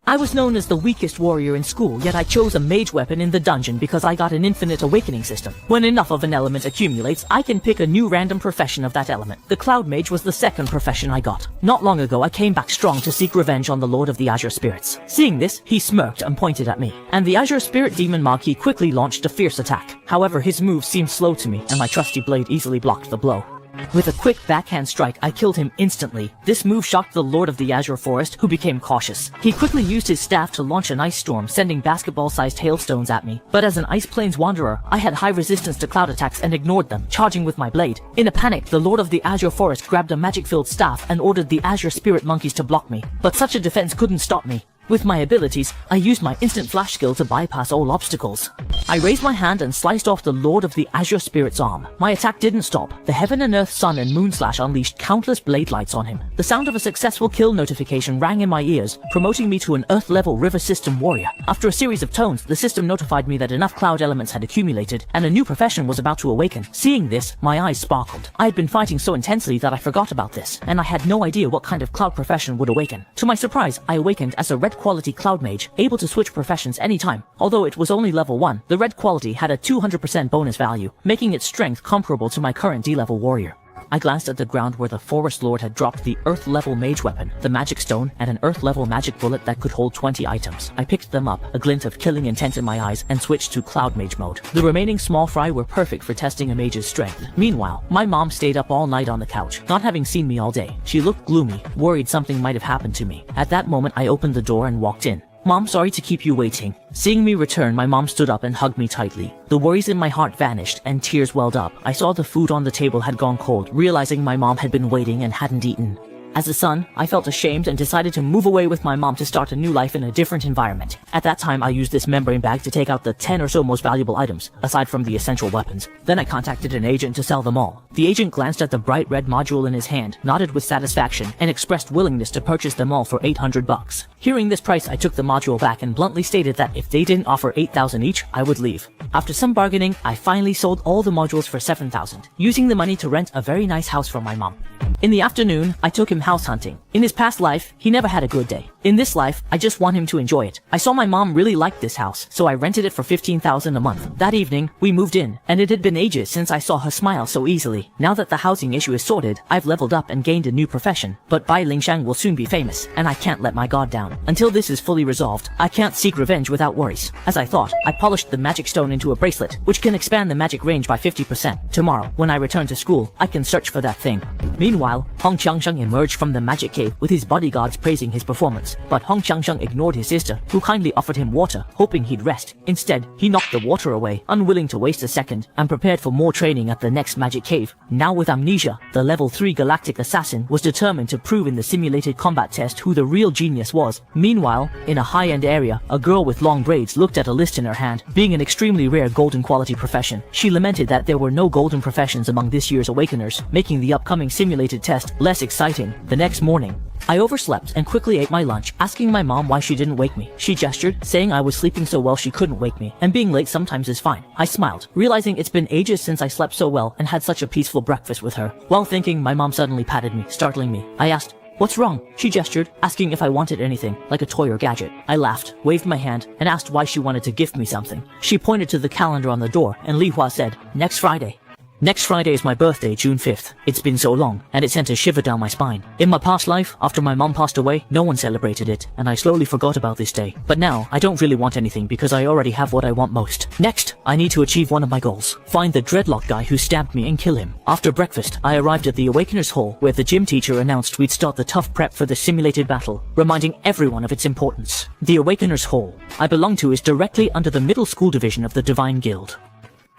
I was known as the weakest warrior in school, yet I chose a mage weapon in the dungeon because I got an infinite awakening system. When enough of an element accumulates, I can pick a new random profession of that element. The Cloud Mage was the second profession I got. Not long ago, I came back strong to seek revenge on the Lord of the Azure Spirits. Seeing this, he smirked and pointed at me, and the Azure Spirit Demon Marquis quickly launched a fierce attack. However, his move seemed slow to me, and my trusty blade easily blocked the blow. With a quick backhand strike, I killed him instantly. This move shocked the Lord of the Azure Forest, who became cautious. He quickly used his staff to launch an ice storm, sending basketball-sized hailstones at me. But as an Ice Plains wanderer, I had high resistance to cloud attacks and ignored them, charging with my blade. In a panic, the Lord of the Azure Forest grabbed a magic-filled staff and ordered the Azure Spirit Monkeys to block me. But such a defense couldn't stop me. With my abilities, I used my instant flash skill to bypass all obstacles. I raised my hand and sliced off the Lord of the Azure Spirit's arm. My attack didn't stop. The Heaven and Earth Sun and Moon Slash unleashed countless blade lights on him. The sound of a successful kill notification rang in my ears, promoting me to an Earth-level river system warrior. After a series of tones, the system notified me that enough cloud elements had accumulated, and a new profession was about to awaken. Seeing this, my eyes sparkled. I had been fighting so intensely that I forgot about this, and I had no idea what kind of cloud profession would awaken. To my surprise, I awakened as a red quality cloud mage, able to switch professions anytime. Although it was only level 1, the red quality had a 200% bonus value, making its strength comparable to my current D-level warrior. I glanced at the ground where the Forest Lord had dropped the Earth-level mage weapon, the magic stone, and an Earth-level magic bullet that could hold 20 items. I picked them up, a glint of killing intent in my eyes, and switched to Cloud Mage mode. The remaining small fry were perfect for testing a mage's strength. Meanwhile, my mom stayed up all night on the couch, not having seen me all day. She looked gloomy, worried something might have happened to me. At that moment, I opened the door and walked in. "Mom, sorry to keep you waiting." Seeing me return, my mom stood up and hugged me tightly. The worries in my heart vanished, and tears welled up. I saw the food on the table had gone cold, realizing my mom had been waiting and hadn't eaten. As a son, I felt ashamed and decided to move away with my mom to start a new life in a different environment. At that time, I used this membrane bag to take out the 10 or so most valuable items, aside from the essential weapons. Then I contacted an agent to sell them all. The agent glanced at the bright red module in his hand, nodded with satisfaction, and expressed willingness to purchase them all for $800. Hearing this price, I took the module back and bluntly stated that if they didn't offer $8,000 each, I would leave. After some bargaining, I finally sold all the modules for $7,000, using the money to rent a very nice house for my mom. In the afternoon, I took him him house hunting. In his past life, he never had a good day. In this life, I just want him to enjoy it. I saw my mom really liked this house, so I rented it for 15,000 a month. That evening, we moved in, and it had been ages since I saw her smile so easily. Now that the housing issue is sorted, I've leveled up and gained a new profession. But Bai Lingshang will soon be famous, and I can't let my guard down. Until this is fully resolved, I can't seek revenge without worries. As I thought, I polished the magic stone into a bracelet, which can expand the magic range by 50%. Tomorrow, when I return to school, I can search for that thing. Meanwhile, Hong Qiangsheng emerged from the magic cave with his bodyguards praising his performance. But Hong Qiangsheng ignored his sister, who kindly offered him water, hoping he'd rest. Instead, he knocked the water away, unwilling to waste a second, and prepared for more training at the next magic cave. Now with amnesia, the level 3 galactic assassin was determined to prove in the simulated combat test who the real genius was. Meanwhile, in a high-end area, a girl with long braids looked at a list in her hand. Being an extremely rare golden quality profession, she lamented that there were no golden professions among this year's Awakeners, making the upcoming simulated test less exciting. The next morning, I overslept and quickly ate my lunch, asking my mom why she didn't wake me. She gestured, saying I was sleeping so well she couldn't wake me, and being late sometimes is fine. I smiled, realizing it's been ages since I slept so well and had such a peaceful breakfast with her. While thinking, my mom suddenly patted me, startling me. I asked, "What's wrong?" She gestured, asking if I wanted anything, like a toy or gadget. I laughed, waved my hand, and asked why she wanted to gift me something. She pointed to the calendar on the door, and Li Hua said, "Next Friday." Next Friday is my birthday, June 5th. It's been so long, and it sent a shiver down my spine. In my past life, after my mom passed away, no one celebrated it, and I slowly forgot about this day. But now, I don't really want anything because I already have what I want most. Next, I need to achieve one of my goals. Find the dreadlock guy who stabbed me and kill him. After breakfast, I arrived at the Awakeners Hall, where the gym teacher announced we'd start the tough prep for the simulated battle, reminding everyone of its importance. The Awakeners Hall I belong to is directly under the middle school division of the Divine Guild.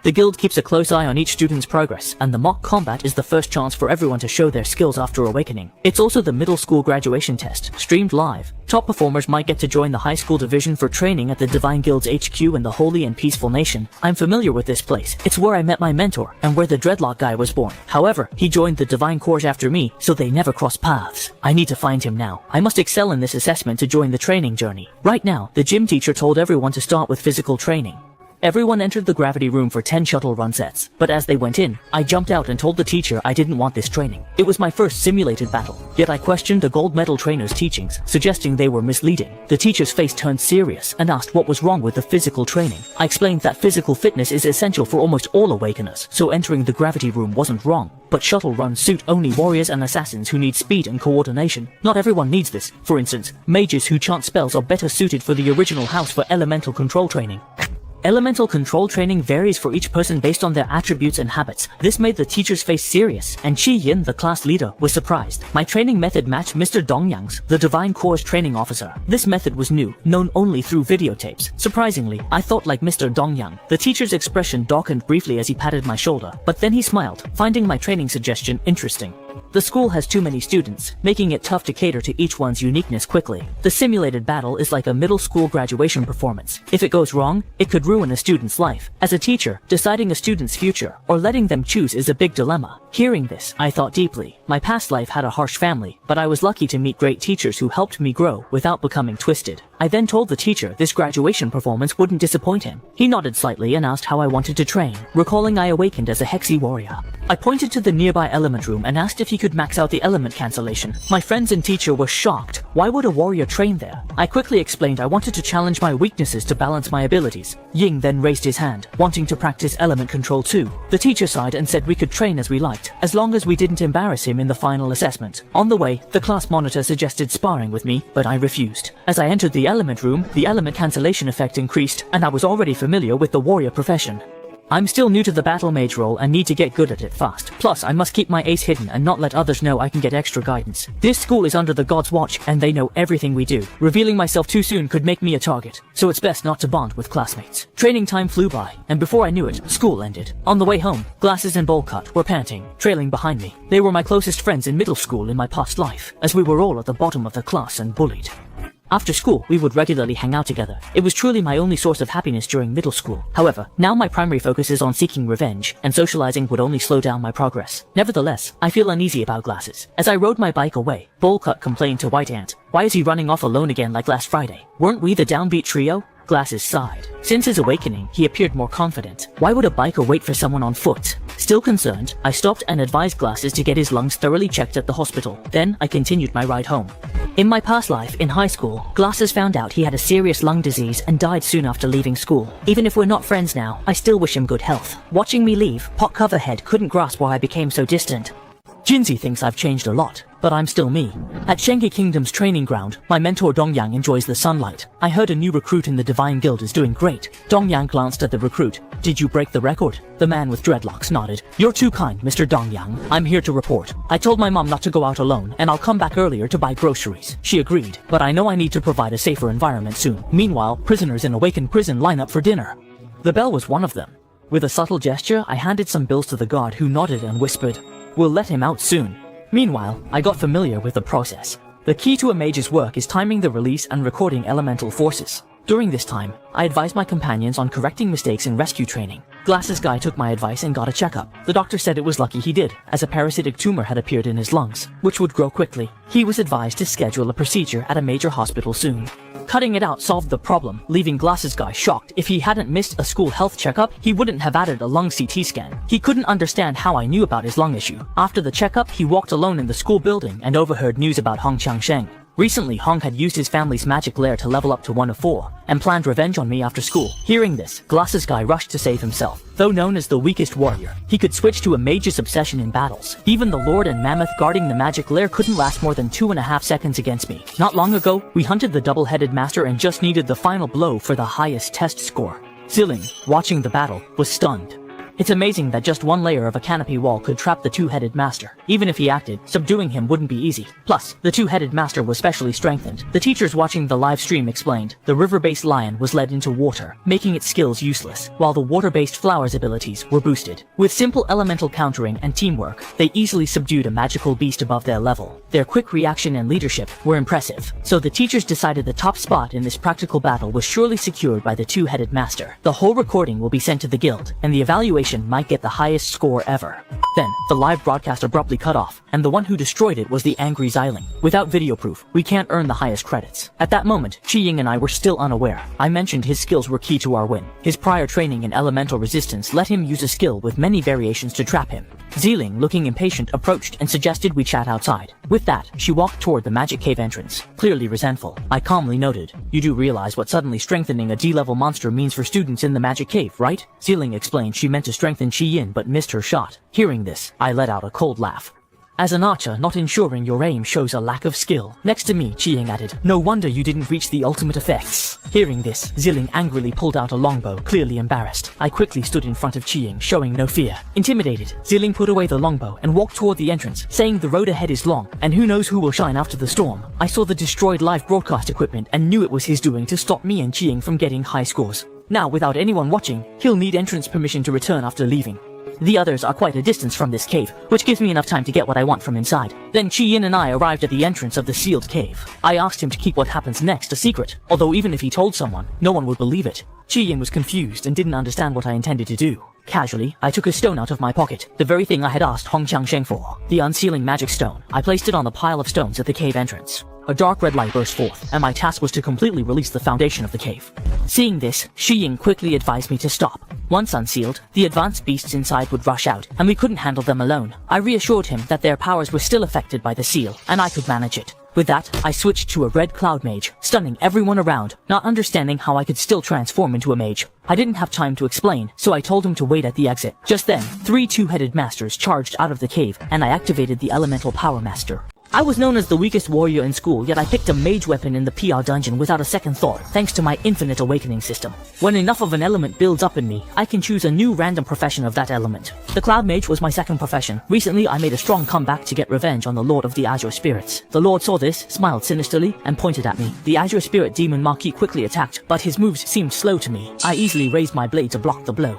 The guild keeps a close eye on each student's progress, and the mock combat is the first chance for everyone to show their skills after awakening. It's also the middle school graduation test, streamed live. Top performers might get to join the high school division for training at the Divine Guild's HQ in the Holy and Peaceful Nation. I'm familiar with this place. It's where I met my mentor, and where the dreadlock guy was born. However, he joined the Divine Corps after me, so they never crossed paths. I need to find him now. I must excel in this assessment to join the training journey. Right now, the gym teacher told everyone to start with physical training. Everyone entered the gravity room for 10 shuttle run sets, but as they went in, I jumped out and told the teacher I didn't want this training. It was my first simulated battle, yet I questioned the gold medal trainer's teachings, suggesting they were misleading. The teacher's face turned serious and asked what was wrong with the physical training. I explained that physical fitness is essential for almost all awakeners, so entering the gravity room wasn't wrong. But shuttle runs suit only warriors and assassins who need speed and coordination. Not everyone needs this. For instance, mages who chant spells are better suited for the original house for elemental control training. Elemental control training varies for each person based on their attributes and habits. This made the teacher's face serious, and Qi Yin, the class leader, was surprised. My training method matched Mr. Dongyang's, the Divine Corps training officer. This method was new, known only through videotapes. Surprisingly, I thought like Mr. Dongyang. The teacher's expression darkened briefly as he patted my shoulder, but then he smiled, finding my training suggestion interesting. The school has too many students, making it tough to cater to each one's uniqueness quickly. The simulated battle is like a middle school graduation performance. If it goes wrong, it could ruin a student's life. As a teacher, deciding a student's future or letting them choose is a big dilemma. Hearing this, I thought deeply. My past life had a harsh family, but I was lucky to meet great teachers who helped me grow without becoming twisted. I then told the teacher this graduation performance wouldn't disappoint him. He nodded slightly and asked how I wanted to train, recalling I awakened as a Hexy warrior. I pointed to the nearby element room and asked if he could max out the element cancellation. My friends and teacher were shocked. Why would a warrior train there? I quickly explained I wanted to challenge my weaknesses to balance my abilities. Ying then raised his hand, wanting to practice element control too. The teacher sighed and said we could train as we liked, as long as we didn't embarrass him in the final assessment. On the way, the class monitor suggested sparring with me, but I refused. As I entered the element room, the element cancellation effect increased, and I was already familiar with the warrior profession. I'm still new to the battle mage role and need to get good at it fast. Plus, I must keep my ace hidden and not let others know I can get extra guidance. This school is under the God's watch and they know everything we do. Revealing myself too soon could make me a target, so it's best not to bond with classmates. Training time flew by, and before I knew it, school ended. On the way home, Glasses and Bowlcut were panting, trailing behind me. They were my closest friends in middle school in my past life, as we were all at the bottom of the class and bullied. After school, we would regularly hang out together. It was truly my only source of happiness during middle school. However, now my primary focus is on seeking revenge, and socializing would only slow down my progress. Nevertheless, I feel uneasy about Glasses. As I rode my bike away, Bowlcut complained to White Ant, "Why is he running off alone again like last Friday? Weren't we the downbeat trio?" Glasses sighed. Since his awakening, he appeared more confident. Why would a biker wait for someone on foot? Still concerned, I stopped and advised Glasses to get his lungs thoroughly checked at the hospital. Then I continued my ride home. In my past life, in high school, Glasses found out he had a serious lung disease and died soon after leaving school. Even if we're not friends now, I still wish him good health. Watching me leave, Pot Coverhead couldn't grasp why I became so distant. Jinzi thinks I've changed a lot, but I'm still me. At Shenge Kingdom's training ground, my mentor Dongyang enjoys the sunlight. I heard a new recruit in the Divine Guild is doing great. Dongyang glanced at the recruit. Did you break the record? The man with dreadlocks nodded. You're too kind, Mr. Dongyang. I'm here to report. I told my mom not to go out alone, and I'll come back earlier to buy groceries. She agreed, but I know I need to provide a safer environment soon. Meanwhile, prisoners in Awaken prison line up for dinner. The bell was one of them. With a subtle gesture, I handed some bills to the guard who nodded and whispered, "We'll let him out soon." Meanwhile, I got familiar with the process. The key to a mage's work is timing the release and recording elemental forces. During this time, I advised my companions on correcting mistakes in rescue training. Glasses Guy took my advice and got a checkup. The doctor said it was lucky he did, as a parasitic tumor had appeared in his lungs, which would grow quickly. He was advised to schedule a procedure at a major hospital soon. Cutting it out solved the problem, leaving Glasses Guy shocked. If he hadn't missed a school health checkup, he wouldn't have added a lung CT scan. He couldn't understand how I knew about his lung issue. After the checkup, he walked alone in the school building and overheard news about Hong Changsheng. Recently, Hong had used his family's magic lair to level up to 1 of 4, and planned revenge on me after school. Hearing this, Glasses Guy rushed to save himself. Though known as the weakest warrior, he could switch to a mage's obsession in battles. Even the Lord and Mammoth guarding the magic lair couldn't last more than 2.5 seconds against me. Not long ago, we hunted the double-headed master and just needed the final blow for the highest test score. Ziling, watching the battle, was stunned. It's amazing that just one layer of a canopy wall could trap the two-headed master. Even if he acted, subduing him wouldn't be easy. Plus, the two-headed master was specially strengthened. The teachers watching the live stream explained, the river-based lion was led into water, making its skills useless, while the water-based flower's abilities were boosted. With simple elemental countering and teamwork, they easily subdued a magical beast above their level. Their quick reaction and leadership were impressive, so the teachers decided the top spot in this practical battle was surely secured by the two-headed master. The whole recording will be sent to the guild, and the evaluation might get the highest score ever. Then, the live broadcast abruptly cut off, and the one who destroyed it was the angry Xiling. Without video proof, we can't earn the highest credits. At that moment, Qi Ying and I were still unaware. I mentioned his skills were key to our win. His prior training in elemental resistance let him use a skill with many variations to trap him. Xiling, looking impatient, approached and suggested we chat outside. With that, she walked toward the magic cave entrance, clearly resentful. I calmly noted, "You do realize what suddenly strengthening a D-level monster means for students in the magic cave, right?" Xiling explained she meant to strengthen Qi Yin but missed her shot. Hearing this, I let out a cold laugh. As an archer, not ensuring your aim shows a lack of skill. Next to me, Qi Ying added, "No wonder you didn't reach the ultimate effects." Hearing this, Xiling angrily pulled out a longbow, clearly embarrassed. I quickly stood in front of Qi Ying, showing no fear. Intimidated, Xiling put away the longbow and walked toward the entrance, saying the road ahead is long, and who knows who will shine after the storm. I saw the destroyed live broadcast equipment and knew it was his doing to stop me and Qi Ying from getting high scores. Now, without anyone watching, he'll need entrance permission to return after leaving. The others are quite a distance from this cave, which gives me enough time to get what I want from inside. Then Qi Yin and I arrived at the entrance of the sealed cave. I asked him to keep what happens next a secret, although even if he told someone, no one would believe it. Qi Yin was confused and didn't understand what I intended to do. Casually, I took a stone out of my pocket, the very thing I had asked Hong Changsheng for, the unsealing magic stone. I placed it on the pile of stones at the cave entrance. A dark red light burst forth, and my task was to completely release the foundation of the cave. Seeing this, Qi Ying quickly advised me to stop. Once unsealed, the advanced beasts inside would rush out, and we couldn't handle them alone. I reassured him that their powers were still affected by the seal, and I could manage it. With that, I switched to a red cloud mage, stunning everyone around, not understanding how I could still transform into a mage. I didn't have time to explain, so I told him to wait at the exit. Just then, 3 two-headed masters charged out of the cave, and I activated the elemental power master. I was known as the weakest warrior in school, yet I picked a mage weapon in the PR dungeon without a second thought, thanks to my infinite awakening system. When enough of an element builds up in me, I can choose a new random profession of that element. The Cloud Mage was my second profession. Recently, I made a strong comeback to get revenge on the Lord of the Azure Spirits. The Lord saw this, smiled sinisterly, and pointed at me. The Azure Spirit demon Marquis quickly attacked, but his moves seemed slow to me. I easily raised my blade to block the blow.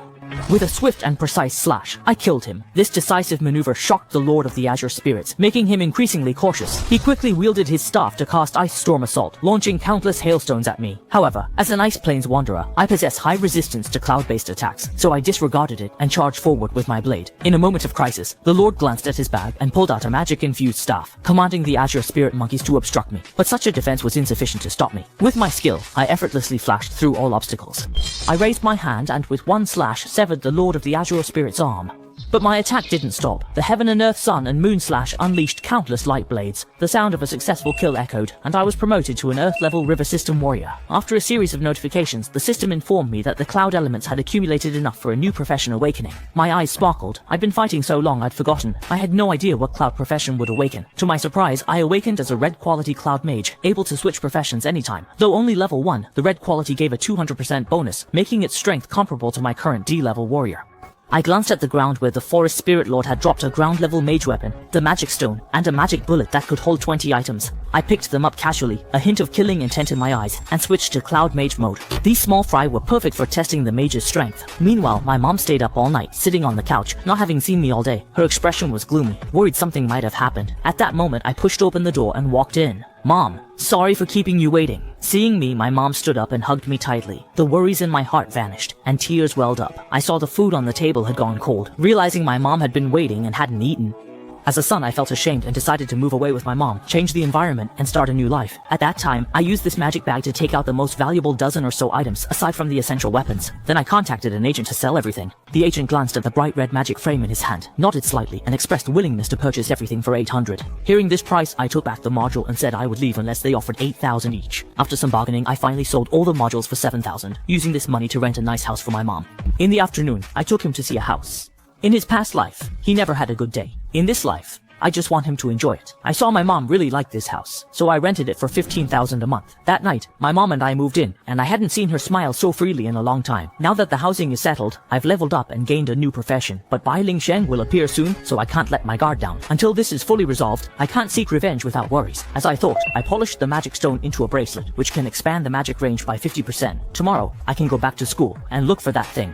With a swift and precise slash, I killed him. This decisive maneuver shocked the Lord of the Azure Spirits, making him increasingly cautious. He quickly wielded his staff to cast Ice Storm Assault, launching countless hailstones at me. However, as an Ice Plains wanderer, I possess high resistance to cloud-based attacks, so I disregarded it and charged forward with my blade. In a moment of crisis, the Lord glanced at his bag and pulled out a magic-infused staff, commanding the Azure Spirit monkeys to obstruct me. But such a defense was insufficient to stop me. With my skill, I effortlessly flashed through all obstacles. I raised my hand and with one slash severed the Lord of the Azure Spirit's arm. But my attack didn't stop. The Heaven and Earth Sun and Moon Slash unleashed countless light blades. The sound of a successful kill echoed, and I was promoted to an Earth-level River System warrior. After a series of notifications, the system informed me that the cloud elements had accumulated enough for a new profession awakening. My eyes sparkled. I'd been fighting so long I'd forgotten. I had no idea what cloud profession would awaken. To my surprise, I awakened as a red quality cloud mage, able to switch professions anytime. Though only level 1, the red quality gave a 200% bonus, making its strength comparable to my current D-level warrior. I glanced at the ground where the Forest Spirit Lord had dropped a ground-level mage weapon, the magic stone, and a magic bullet that could hold 20 items. I picked them up casually, a hint of killing intent in my eyes, and switched to Cloud Mage mode. These small fry were perfect for testing the mage's strength. Meanwhile, my mom stayed up all night, sitting on the couch, not having seen me all day. Her expression was gloomy, worried something might have happened. At that moment, I pushed open the door and walked in. "Mom, sorry for keeping you waiting." Seeing me, my mom stood up and hugged me tightly. The worries in my heart vanished, and tears welled up. I saw the food on the table had gone cold, realizing my mom had been waiting and hadn't eaten. As a son, I felt ashamed and decided to move away with my mom, change the environment, and start a new life. At that time, I used this magic bag to take out the most valuable dozen or so items, aside from the essential weapons. Then I contacted an agent to sell everything. The agent glanced at the bright red magic frame in his hand, nodded slightly, and expressed willingness to purchase everything for 800. Hearing this price, I took back the module and said I would leave unless they offered 8,000 each. After some bargaining, I finally sold all the modules for 7,000, using this money to rent a nice house for my mom. In the afternoon, I took him to see a house. In his past life, he never had a good day. In this life, I just want him to enjoy it. I saw my mom really liked this house, so I rented it for 15,000 a month. That night, my mom and I moved in, and I hadn't seen her smile so freely in a long time. Now that the housing is settled, I've leveled up and gained a new profession, but Bai Ling Sheng will appear soon, so I can't let my guard down. Until this is fully resolved, I can't seek revenge without worries. As I thought, I polished the magic stone into a bracelet, which can expand the magic range by 50%. Tomorrow, I can go back to school and look for that thing.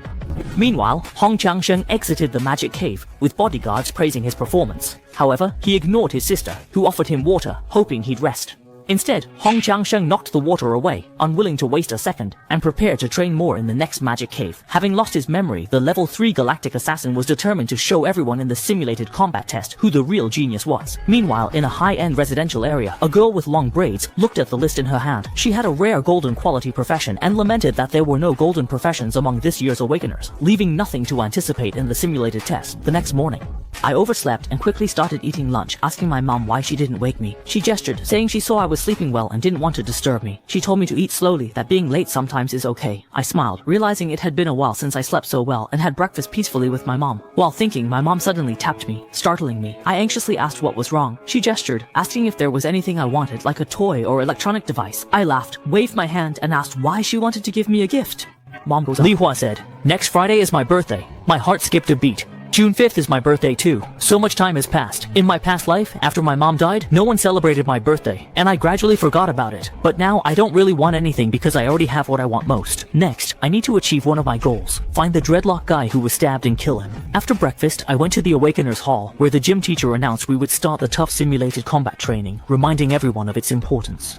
Meanwhile, Hong Changsheng exited the magic cave, with bodyguards praising his performance. However, he ignored his sister, who offered him water, hoping he'd rest. Instead, Hong Changsheng knocked the water away, unwilling to waste a second, and prepared to train more in the next magic cave. Having lost his memory, the level 3 galactic assassin was determined to show everyone in the simulated combat test who the real genius was. Meanwhile, in a high-end residential area, a girl with long braids looked at the list in her hand. She had a rare golden quality profession and lamented that there were no golden professions among this year's Awakeners, leaving nothing to anticipate in the simulated test. The next morning, I overslept and quickly started eating lunch, asking my mom why she didn't wake me. She gestured, saying she saw I was sleeping well and didn't want to disturb me. She told me to eat slowly, that being late sometimes is okay. I smiled, realizing it had been a while since I slept so well, and had breakfast peacefully with my mom. While thinking, my mom suddenly tapped me, startling me. I anxiously asked what was wrong. She gestured, asking if there was anything I wanted, like a toy or electronic device. I laughed, waved my hand, and asked why she wanted to give me a gift. Mom goes on. Li Hua said, "Next Friday is my birthday." My heart skipped a beat. June 5th is my birthday too. So much time has passed. In my past life, after my mom died, no one celebrated my birthday, and I gradually forgot about it. But now, I don't really want anything because I already have what I want most. Next, I need to achieve one of my goals. Find the dreadlock guy who was stabbed and kill him. After breakfast, I went to the Awakeners Hall, where the gym teacher announced we would start the tough simulated combat training, reminding everyone of its importance.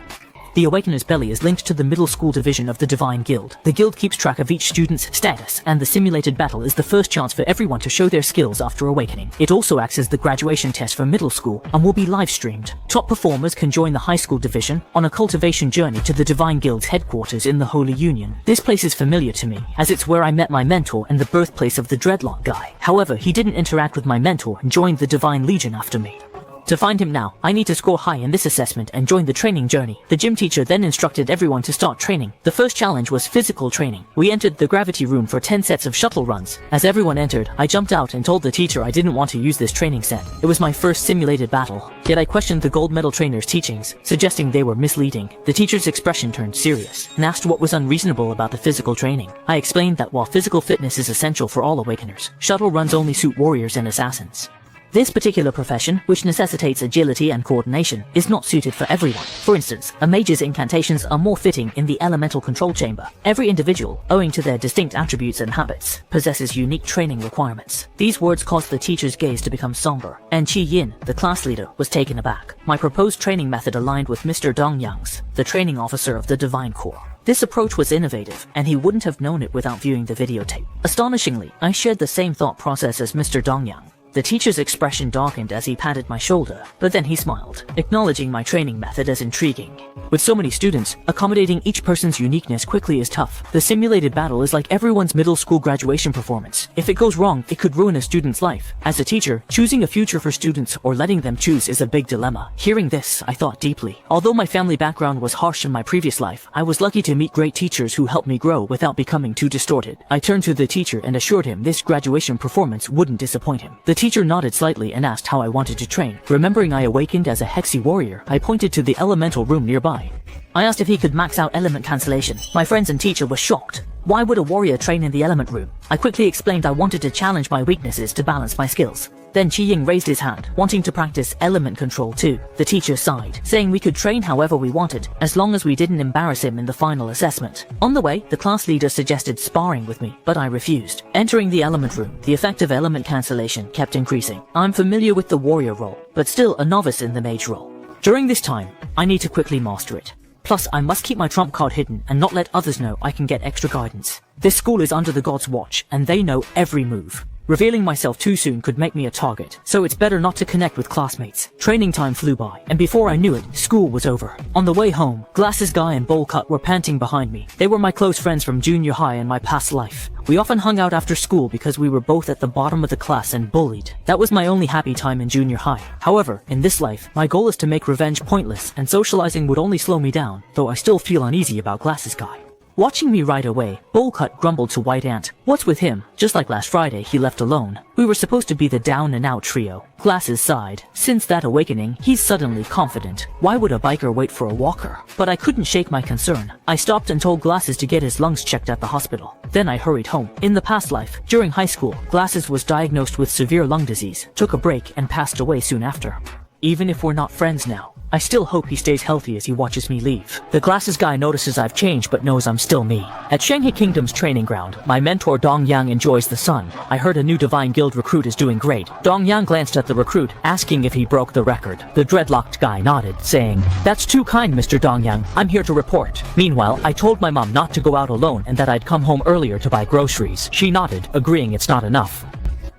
The Awakener's Belly is linked to the middle school division of the Divine Guild. The guild keeps track of each student's status, and the simulated battle is the first chance for everyone to show their skills after awakening. It also acts as the graduation test for middle school, and will be live streamed. Top performers can join the high school division on a cultivation journey to the Divine Guild's headquarters in the Holy Union. This place is familiar to me, as it's where I met my mentor and the birthplace of the Dreadlock guy. However, he didn't interact with my mentor and joined the Divine Legion after me. To find him now, I need to score high in this assessment and join the training journey. The gym teacher then instructed everyone to start training. The first challenge was physical training. We entered the gravity room for 10 sets of shuttle runs. As everyone entered, I jumped out and told the teacher I didn't want to use this training set. It was my first simulated battle. Yet I questioned the gold medal trainer's teachings, suggesting they were misleading. The teacher's expression turned serious and asked what was unreasonable about the physical training. I explained that while physical fitness is essential for all Awakeners, shuttle runs only suit warriors and assassins. This particular profession, which necessitates agility and coordination, is not suited for everyone. For instance, a mage's incantations are more fitting in the elemental control chamber. Every individual, owing to their distinct attributes and habits, possesses unique training requirements. These words caused the teacher's gaze to become somber, and Qi Yin, the class leader, was taken aback. My proposed training method aligned with Mr. Dong Yang's, the training officer of the Divine Corps. This approach was innovative, and he wouldn't have known it without viewing the videotape. Astonishingly, I shared the same thought process as Mr. Dong Yang. The teacher's expression darkened as he patted my shoulder, but then he smiled, acknowledging my training method as intriguing. With so many students, accommodating each person's uniqueness quickly is tough. The simulated battle is like everyone's middle school graduation performance. If it goes wrong, it could ruin a student's life. As a teacher, choosing a future for students or letting them choose is a big dilemma. Hearing this, I thought deeply. Although my family background was harsh in my previous life, I was lucky to meet great teachers who helped me grow without becoming too distorted. I turned to the teacher and assured him this graduation performance wouldn't disappoint him. The teacher nodded slightly and asked how I wanted to train. Remembering I awakened as a Hexy warrior, I pointed to the elemental room nearby. I asked if he could max out element cancellation. My friends and teacher were shocked. Why would a warrior train in the element room? I quickly explained I wanted to challenge my weaknesses to balance my skills. Then Qi Ying raised his hand, wanting to practice element control too. The teacher sighed, saying we could train however we wanted, as long as we didn't embarrass him in the final assessment. On the way, the class leader suggested sparring with me, but I refused. Entering the element room, the effect of element cancellation kept increasing. I'm familiar with the warrior role, but still a novice in the mage role. During this time, I need to quickly master it. Plus, I must keep my trump card hidden and not let others know I can get extra guidance. This school is under the gods' watch, and they know every move. Revealing myself too soon could make me a target, so it's better not to connect with classmates. Training time flew by, and before I knew it, school was over. On the way home, Glasses Guy and Bowl Cut were panting behind me. They were my close friends from junior high and my past life. We often hung out after school because we were both at the bottom of the class and bullied. That was my only happy time in junior high. However, in this life, my goal is to make revenge pointless, and socializing would only slow me down, though I still feel uneasy about Glasses Guy. Watching me ride away, Bowlcut grumbled to White Ant. What's with him? Just like last Friday, he left alone. We were supposed to be the down and out trio. Glasses sighed. Since that awakening, he's suddenly confident. Why would a biker wait for a walker? But I couldn't shake my concern. I stopped and told Glasses to get his lungs checked at the hospital. Then I hurried home. In the past life, during high school, Glasses was diagnosed with severe lung disease, took a break, and passed away soon after. Even if we're not friends now, I still hope he stays healthy as he watches me leave. The Glasses Guy notices I've changed but knows I'm still me. At Shanghai Kingdom's training ground, my mentor Dong Yang enjoys the sun. I heard a new Divine Guild recruit is doing great. Dong Yang glanced at the recruit, asking if he broke the record. The dreadlocked guy nodded, saying, "That's too kind, Mr. Dong Yang. I'm here to report." Meanwhile, I told my mom not to go out alone and that I'd come home earlier to buy groceries. She nodded, agreeing it's not enough.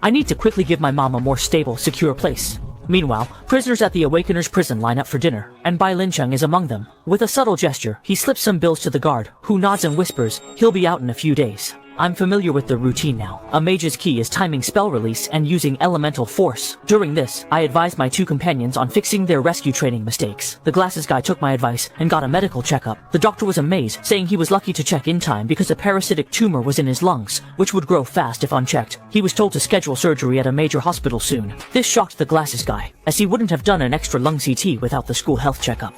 I need to quickly give my mom a more stable, secure place. Meanwhile, prisoners at the Awakeners prison line up for dinner, and Bai Lincheng is among them. With a subtle gesture, he slips some bills to the guard, who nods and whispers, he'll be out in a few days. I'm familiar with the routine now. A mage's key is timing spell release and using elemental force. During this, I advised my two companions on fixing their rescue training mistakes. The Glasses Guy took my advice and got a medical checkup. The doctor was amazed, saying he was lucky to check in time because a parasitic tumor was in his lungs, which would grow fast if unchecked. He was told to schedule surgery at a major hospital soon. This shocked the Glasses Guy, as he wouldn't have done an extra lung CT without the school health checkup.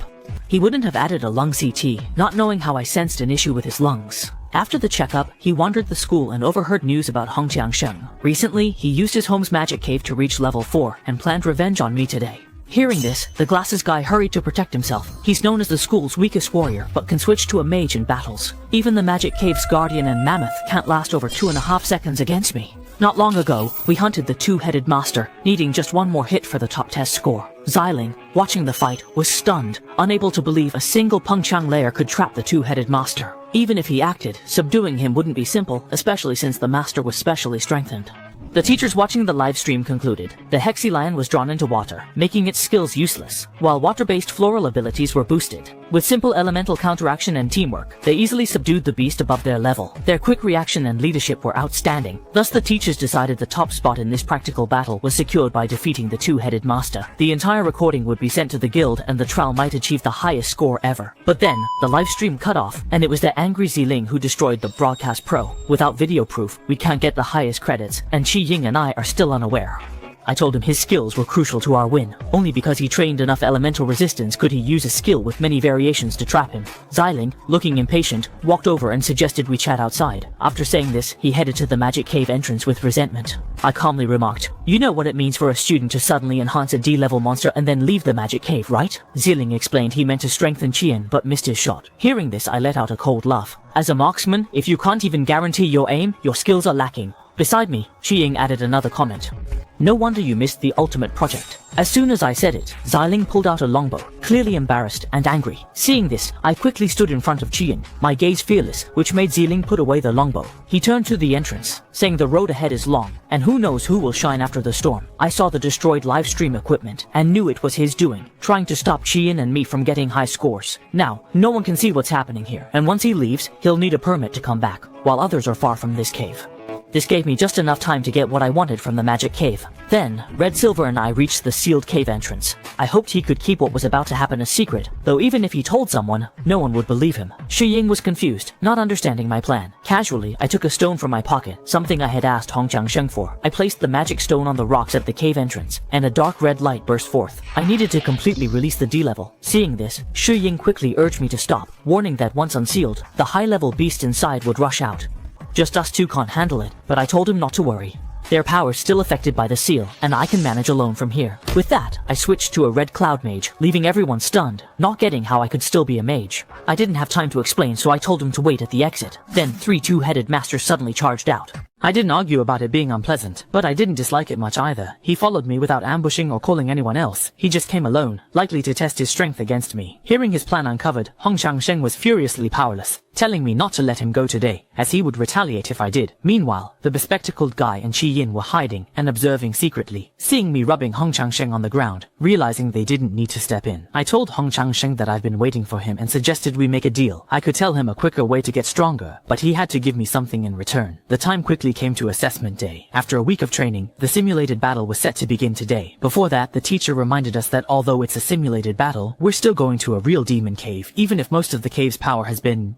He wouldn't have added a lung CT, not knowing how I sensed an issue with his lungs. After the checkup, he wandered the school and overheard news about Hong Jiangsheng. Recently, he used his home's magic cave to reach level 4 and planned revenge on me today. Hearing this, the Glasses Guy hurried to protect himself. He's known as the school's weakest warrior, but can switch to a mage in battles. Even the magic cave's guardian and mammoth can't last over 2.5 seconds against me. Not long ago, we hunted the two-headed master, needing just one more hit for the top test score. Xiling, watching the fight, was stunned, unable to believe a single Pengchang layer could trap the two-headed master. Even if he acted, subduing him wouldn't be simple, especially since the master was specially strengthened. The teachers watching the live stream concluded. The Hexy Lion was drawn into water, making its skills useless, while water-based floral abilities were boosted. With simple elemental counteraction and teamwork, they easily subdued the beast above their level. Their quick reaction and leadership were outstanding. Thus the teachers decided the top spot in this practical battle was secured by defeating the two-headed master. The entire recording would be sent to the guild and the trial might achieve the highest score ever. But then, the live stream cut off, and it was the angry Ziling who destroyed the broadcast pro. Without video proof, we can't get the highest credits, and Qi Ying and I are still unaware. I told him his skills were crucial to our win. Only because he trained enough elemental resistance could he use a skill with many variations to trap him. Xiling, looking impatient, walked over and suggested we chat outside. After saying this, he headed to the magic cave entrance with resentment. I calmly remarked, "You know what it means for a student to suddenly enhance a D-level monster and then leave the magic cave, right?" Xiling explained he meant to strengthen Qian but missed his shot. Hearing this, I let out a cold laugh. As a marksman, if you can't even guarantee your aim, your skills are lacking. Beside me, Qiying added another comment. "No wonder you missed the ultimate project." As soon as I said it, Xiling pulled out a longbow, clearly embarrassed and angry. Seeing this, I quickly stood in front of Qian, my gaze fearless, which made Xiling put away the longbow. He turned to the entrance, saying the road ahead is long, and who knows who will shine after the storm. I saw the destroyed livestream equipment, and knew it was his doing, trying to stop Qian and me from getting high scores. Now, no one can see what's happening here, and once he leaves, he'll need a permit to come back, while others are far from this cave. This gave me just enough time to get what I wanted from the magic cave. Then, Red Silver and I reached the sealed cave entrance. I hoped he could keep what was about to happen a secret, though even if he told someone, no one would believe him. Ying was confused, not understanding my plan. Casually, I took a stone from my pocket, something I had asked Hong Changsheng for. I placed the magic stone on the rocks at the cave entrance, and a dark red light burst forth. I needed to completely release the D-level. Seeing this, Ying quickly urged me to stop, warning that once unsealed, the high-level beast inside would rush out. Just us two can't handle it, but I told him not to worry. Their power's still affected by the seal, and I can manage alone from here. With that, I switched to a red cloud mage, leaving everyone stunned, not getting how I could still be a mage. I didn't have time to explain, so I told him to wait at the exit. Then 3 two-headed masters suddenly charged out. I didn't argue about it being unpleasant, but I didn't dislike it much either. He followed me without ambushing or calling anyone else. He just came alone, likely to test his strength against me. Hearing his plan uncovered, Hong Changsheng was furiously powerless, telling me not to let him go today, as he would retaliate if I did. Meanwhile, the bespectacled guy and Yin were hiding and observing secretly, seeing me rubbing Hong Changsheng on the ground, realizing they didn't need to step in. I told Hong Changsheng that I've been waiting for him and suggested we make a deal. I could tell him a quicker way to get stronger, but he had to give me something in return. The time quickly came to assessment day. After a week of training, the simulated battle was set to begin today. Before that, the teacher reminded us that although it's a simulated battle, we're still going to a real demon cave, even if most of the cave's power has been...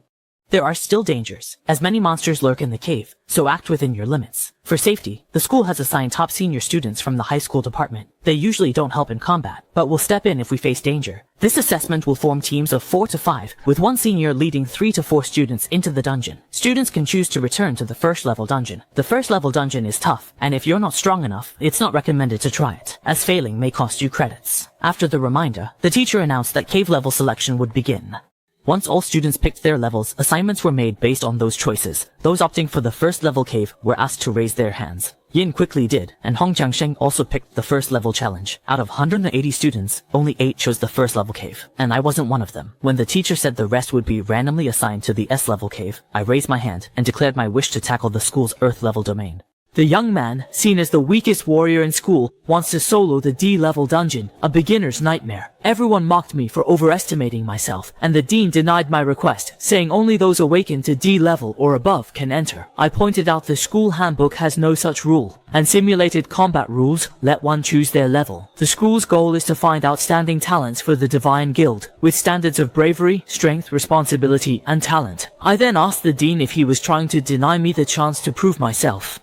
There are still dangers, as many monsters lurk in the cave, so act within your limits. For safety, the school has assigned top senior students from the high school department. They usually don't help in combat, but will step in if we face danger. This assessment will form teams of 4 to 5, with one senior leading 3 to 4 students into the dungeon. Students can choose to return to the first level dungeon. The first level dungeon is tough, and if you're not strong enough, it's not recommended to try it, as failing may cost you credits. After the reminder, the teacher announced that cave level selection would begin. Once all students picked their levels, assignments were made based on those choices. Those opting for the first level cave were asked to raise their hands. Yin quickly did, and Hong Changsheng also picked the first level challenge. Out of 180 students, only 8 chose the first level cave, and I wasn't one of them. When the teacher said the rest would be randomly assigned to the S level cave, I raised my hand and declared my wish to tackle the school's Earth level domain. The young man, seen as the weakest warrior in school, wants to solo the D-level dungeon, a beginner's nightmare. Everyone mocked me for overestimating myself, and the dean denied my request, saying only those awakened to D-level or above can enter. I pointed out the school handbook has no such rule, and simulated combat rules let one choose their level. The school's goal is to find outstanding talents for the Divine Guild, with standards of bravery, strength, responsibility, and talent. I then asked the dean if he was trying to deny me the chance to prove myself.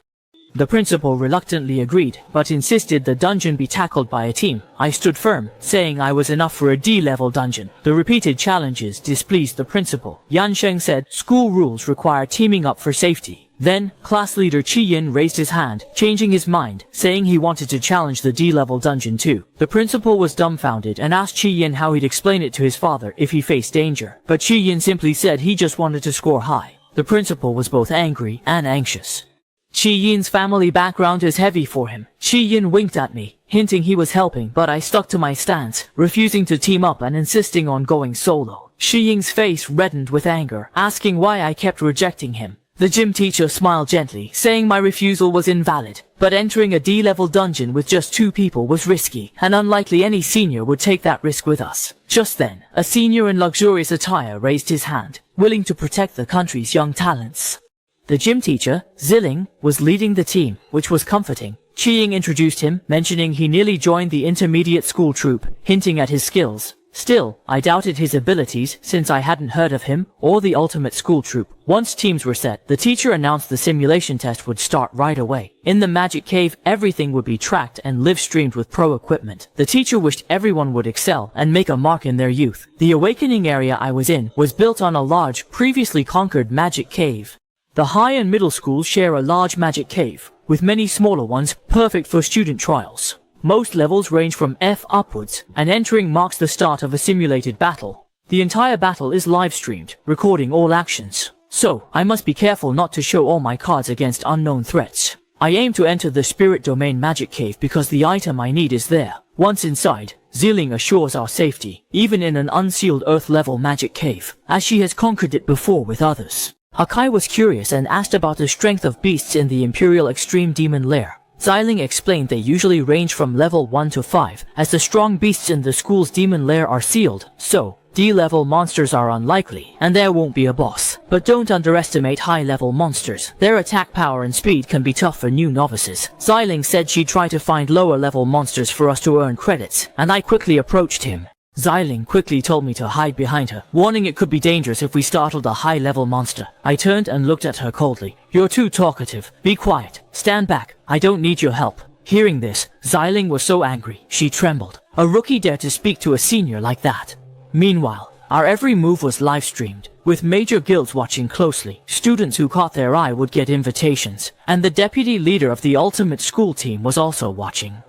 The principal reluctantly agreed, but insisted the dungeon be tackled by a team. I stood firm, saying I was enough for a D-level dungeon. The repeated challenges displeased the principal. Yan Sheng said, school rules require teaming up for safety. Then, class leader Yin raised his hand, changing his mind, saying he wanted to challenge the D-level dungeon too. The principal was dumbfounded and asked Yin how he'd explain it to his father if he faced danger. But Yin simply said he just wanted to score high. The principal was both angry and anxious. Yin's family background is heavy for him. Yin winked at me, hinting he was helping, but I stuck to my stance, refusing to team up and insisting on going solo. Yin's face reddened with anger, asking why I kept rejecting him. The gym teacher smiled gently, saying my refusal was invalid, but entering a D-level dungeon with just 2 people was risky, and unlikely any senior would take that risk with us. Just then, a senior in luxurious attire raised his hand, willing to protect the country's young talents. The gym teacher, Xiling, was leading the team, which was comforting. Qiying introduced him, mentioning he nearly joined the intermediate school troop, hinting at his skills. Still, I doubted his abilities since I hadn't heard of him or the ultimate school troop. Once teams were set, the teacher announced the simulation test would start right away. In the magic cave, everything would be tracked and live-streamed with pro equipment. The teacher wished everyone would excel and make a mark in their youth. The awakening area I was in was built on a large, previously conquered magic cave. The high and middle schools share a large magic cave, with many smaller ones perfect for student trials. Most levels range from F upwards, and entering marks the start of a simulated battle. The entire battle is live-streamed, recording all actions. So, I must be careful not to show all my cards against unknown threats. I aim to enter the Spirit Domain Magic Cave because the item I need is there. Once inside, Ziling assures our safety, even in an unsealed Earth-level magic cave, as she has conquered it before with others. Hakai was curious and asked about the strength of beasts in the Imperial Extreme Demon Lair. Xiling explained they usually range from level 1 to 5, as the strong beasts in the school's demon lair are sealed, so D-level monsters are unlikely, and there won't be a boss. But don't underestimate high-level monsters. Their attack power and speed can be tough for new novices. Xiling said she'd try to find lower-level monsters for us to earn credits, and I quickly approached him. Xiling quickly told me to hide behind her, warning it could be dangerous if we startled a high-level monster. I turned and looked at her coldly. "You're too talkative. Be quiet. Stand back. I don't need your help." Hearing this, Xiling was so angry, she trembled. A rookie dared to speak to a senior like that. Meanwhile, our every move was live-streamed, with major guilds watching closely. Students who caught their eye would get invitations, and the deputy leader of the ultimate school team was also watching.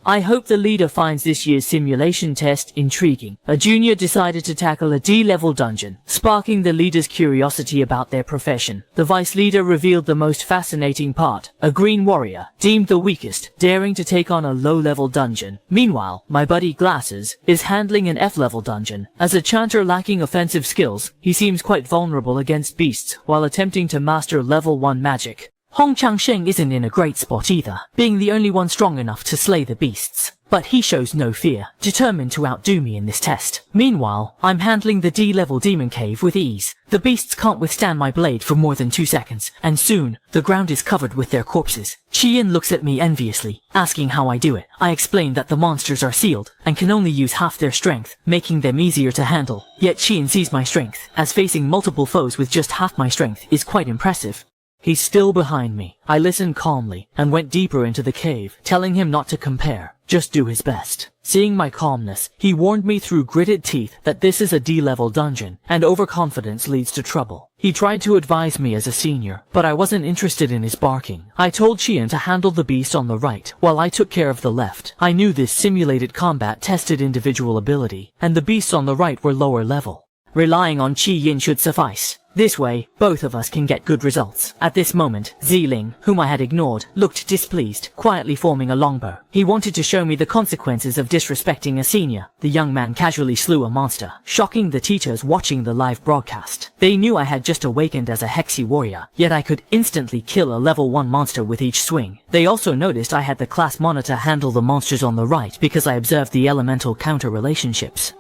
I hope the leader finds this year's simulation test intriguing. A junior decided to tackle a D-level dungeon, sparking the leader's curiosity about their profession. The vice leader revealed the most fascinating part. A green warrior, deemed the weakest, daring to take on a low-level dungeon. Meanwhile, my buddy Glasses is handling an F-level dungeon. As a chanter lacking offensive skills, he seems quite vulnerable against beasts while attempting to master level 1 magic. Hong Changsheng isn't in a great spot either, being the only one strong enough to slay the beasts. But he shows no fear, determined to outdo me in this test. Meanwhile, I'm handling the D-level demon cave with ease. The beasts can't withstand my blade for more than 2 seconds, and soon, the ground is covered with their corpses. Qian looks at me enviously, asking how I do it. I explain that the monsters are sealed, and can only use half their strength, making them easier to handle. Yet Qian sees my strength, as facing multiple foes with just half my strength is quite impressive. He's still behind me. I listened calmly and went deeper into the cave, telling him not to compare, just do his best. Seeing my calmness, he warned me through gritted teeth that this is a D-level dungeon, and overconfidence leads to trouble. He tried to advise me as a senior, but I wasn't interested in his barking. I told Qian to handle the beast on the right, while I took care of the left. I knew this simulated combat tested individual ability, and the beasts on the right were lower level. Relying on Qian should suffice. This way, both of us can get good results. At this moment, Ziling, whom I had ignored, looked displeased, quietly forming a longbow. He wanted to show me the consequences of disrespecting a senior. The young man casually slew a monster, shocking the teachers watching the live broadcast. They knew I had just awakened as a Hexy warrior, yet I could instantly kill a level 1 monster with each swing. They also noticed I had the class monitor handle the monsters on the right because I observed the elemental counter relationships.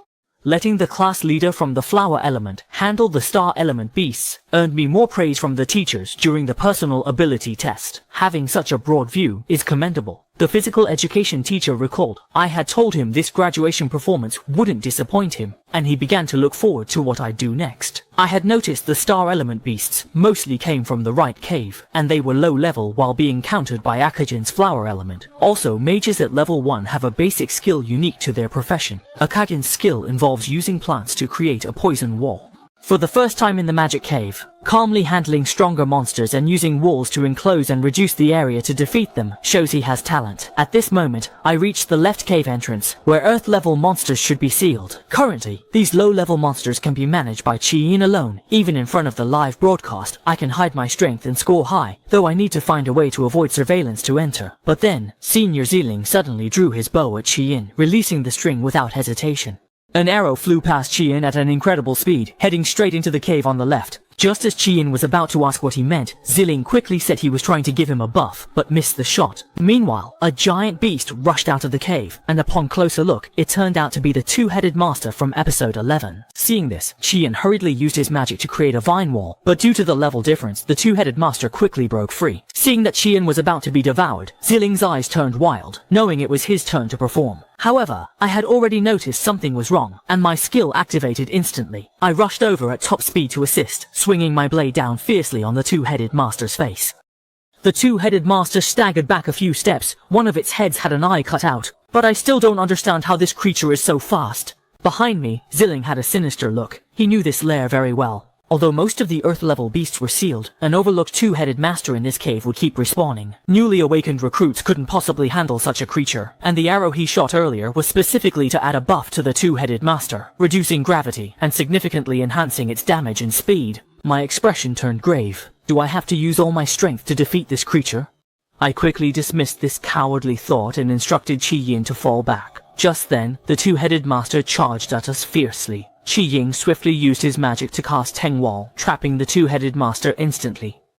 Letting the class leader from the flower element handle the star element beasts earned me more praise from the teachers during the personal ability test. Having such a broad view is commendable. The physical education teacher recalled I had told him this graduation performance wouldn't disappoint him, and he began to look forward to what I'd do next. I had noticed the star element beasts mostly came from the right cave, and they were low level while being countered by Akajin's flower element. Also, mages at level 1 have a basic skill unique to their profession. Akajin's skill involves using plants to create a poison wall. For the first time in the magic cave, calmly handling stronger monsters and using walls to enclose and reduce the area to defeat them shows he has talent. At this moment, I reached the left cave entrance, where Earth-level monsters should be sealed. Currently, these low-level monsters can be managed by Qian alone. Even in front of the live broadcast, I can hide my strength and score high, though I need to find a way to avoid surveillance to enter. But then, Senior Ziling suddenly drew his bow at Qian, releasing the string without hesitation. An arrow flew past Qian at an incredible speed, heading straight into the cave on the left. Just as Qian was about to ask what he meant, Ziling quickly said he was trying to give him a buff, but missed the shot. Meanwhile, a giant beast rushed out of the cave, and upon closer look, it turned out to be the two-headed master from episode 11. Seeing this, Qian hurriedly used his magic to create a vine wall, but due to the level difference, the two-headed master quickly broke free. Seeing that Qian was about to be devoured, Ziling's eyes turned wild, knowing it was his turn to perform. However, I had already noticed something was wrong, and my skill activated instantly. I rushed over at top speed to assist, swinging my blade down fiercely on the two-headed master's face. The two-headed master staggered back a few steps. One of its heads had an eye cut out, but I still don't understand how this creature is so fast. Behind me, Zilling had a sinister look. He knew this lair very well. Although most of the Earth-level beasts were sealed, an overlooked two-headed master in this cave would keep respawning. Newly awakened recruits couldn't possibly handle such a creature, and the arrow he shot earlier was specifically to add a buff to the two-headed master, reducing gravity and significantly enhancing its damage and speed. My expression turned grave. Do I have to use all my strength to defeat this creature? I quickly dismissed this cowardly thought and instructed Qi Yin to fall back. Just then, the two-headed master charged at us fiercely. Qi Ying swiftly used his magic to cast Teng Wall, trapping the two-headed master instantly.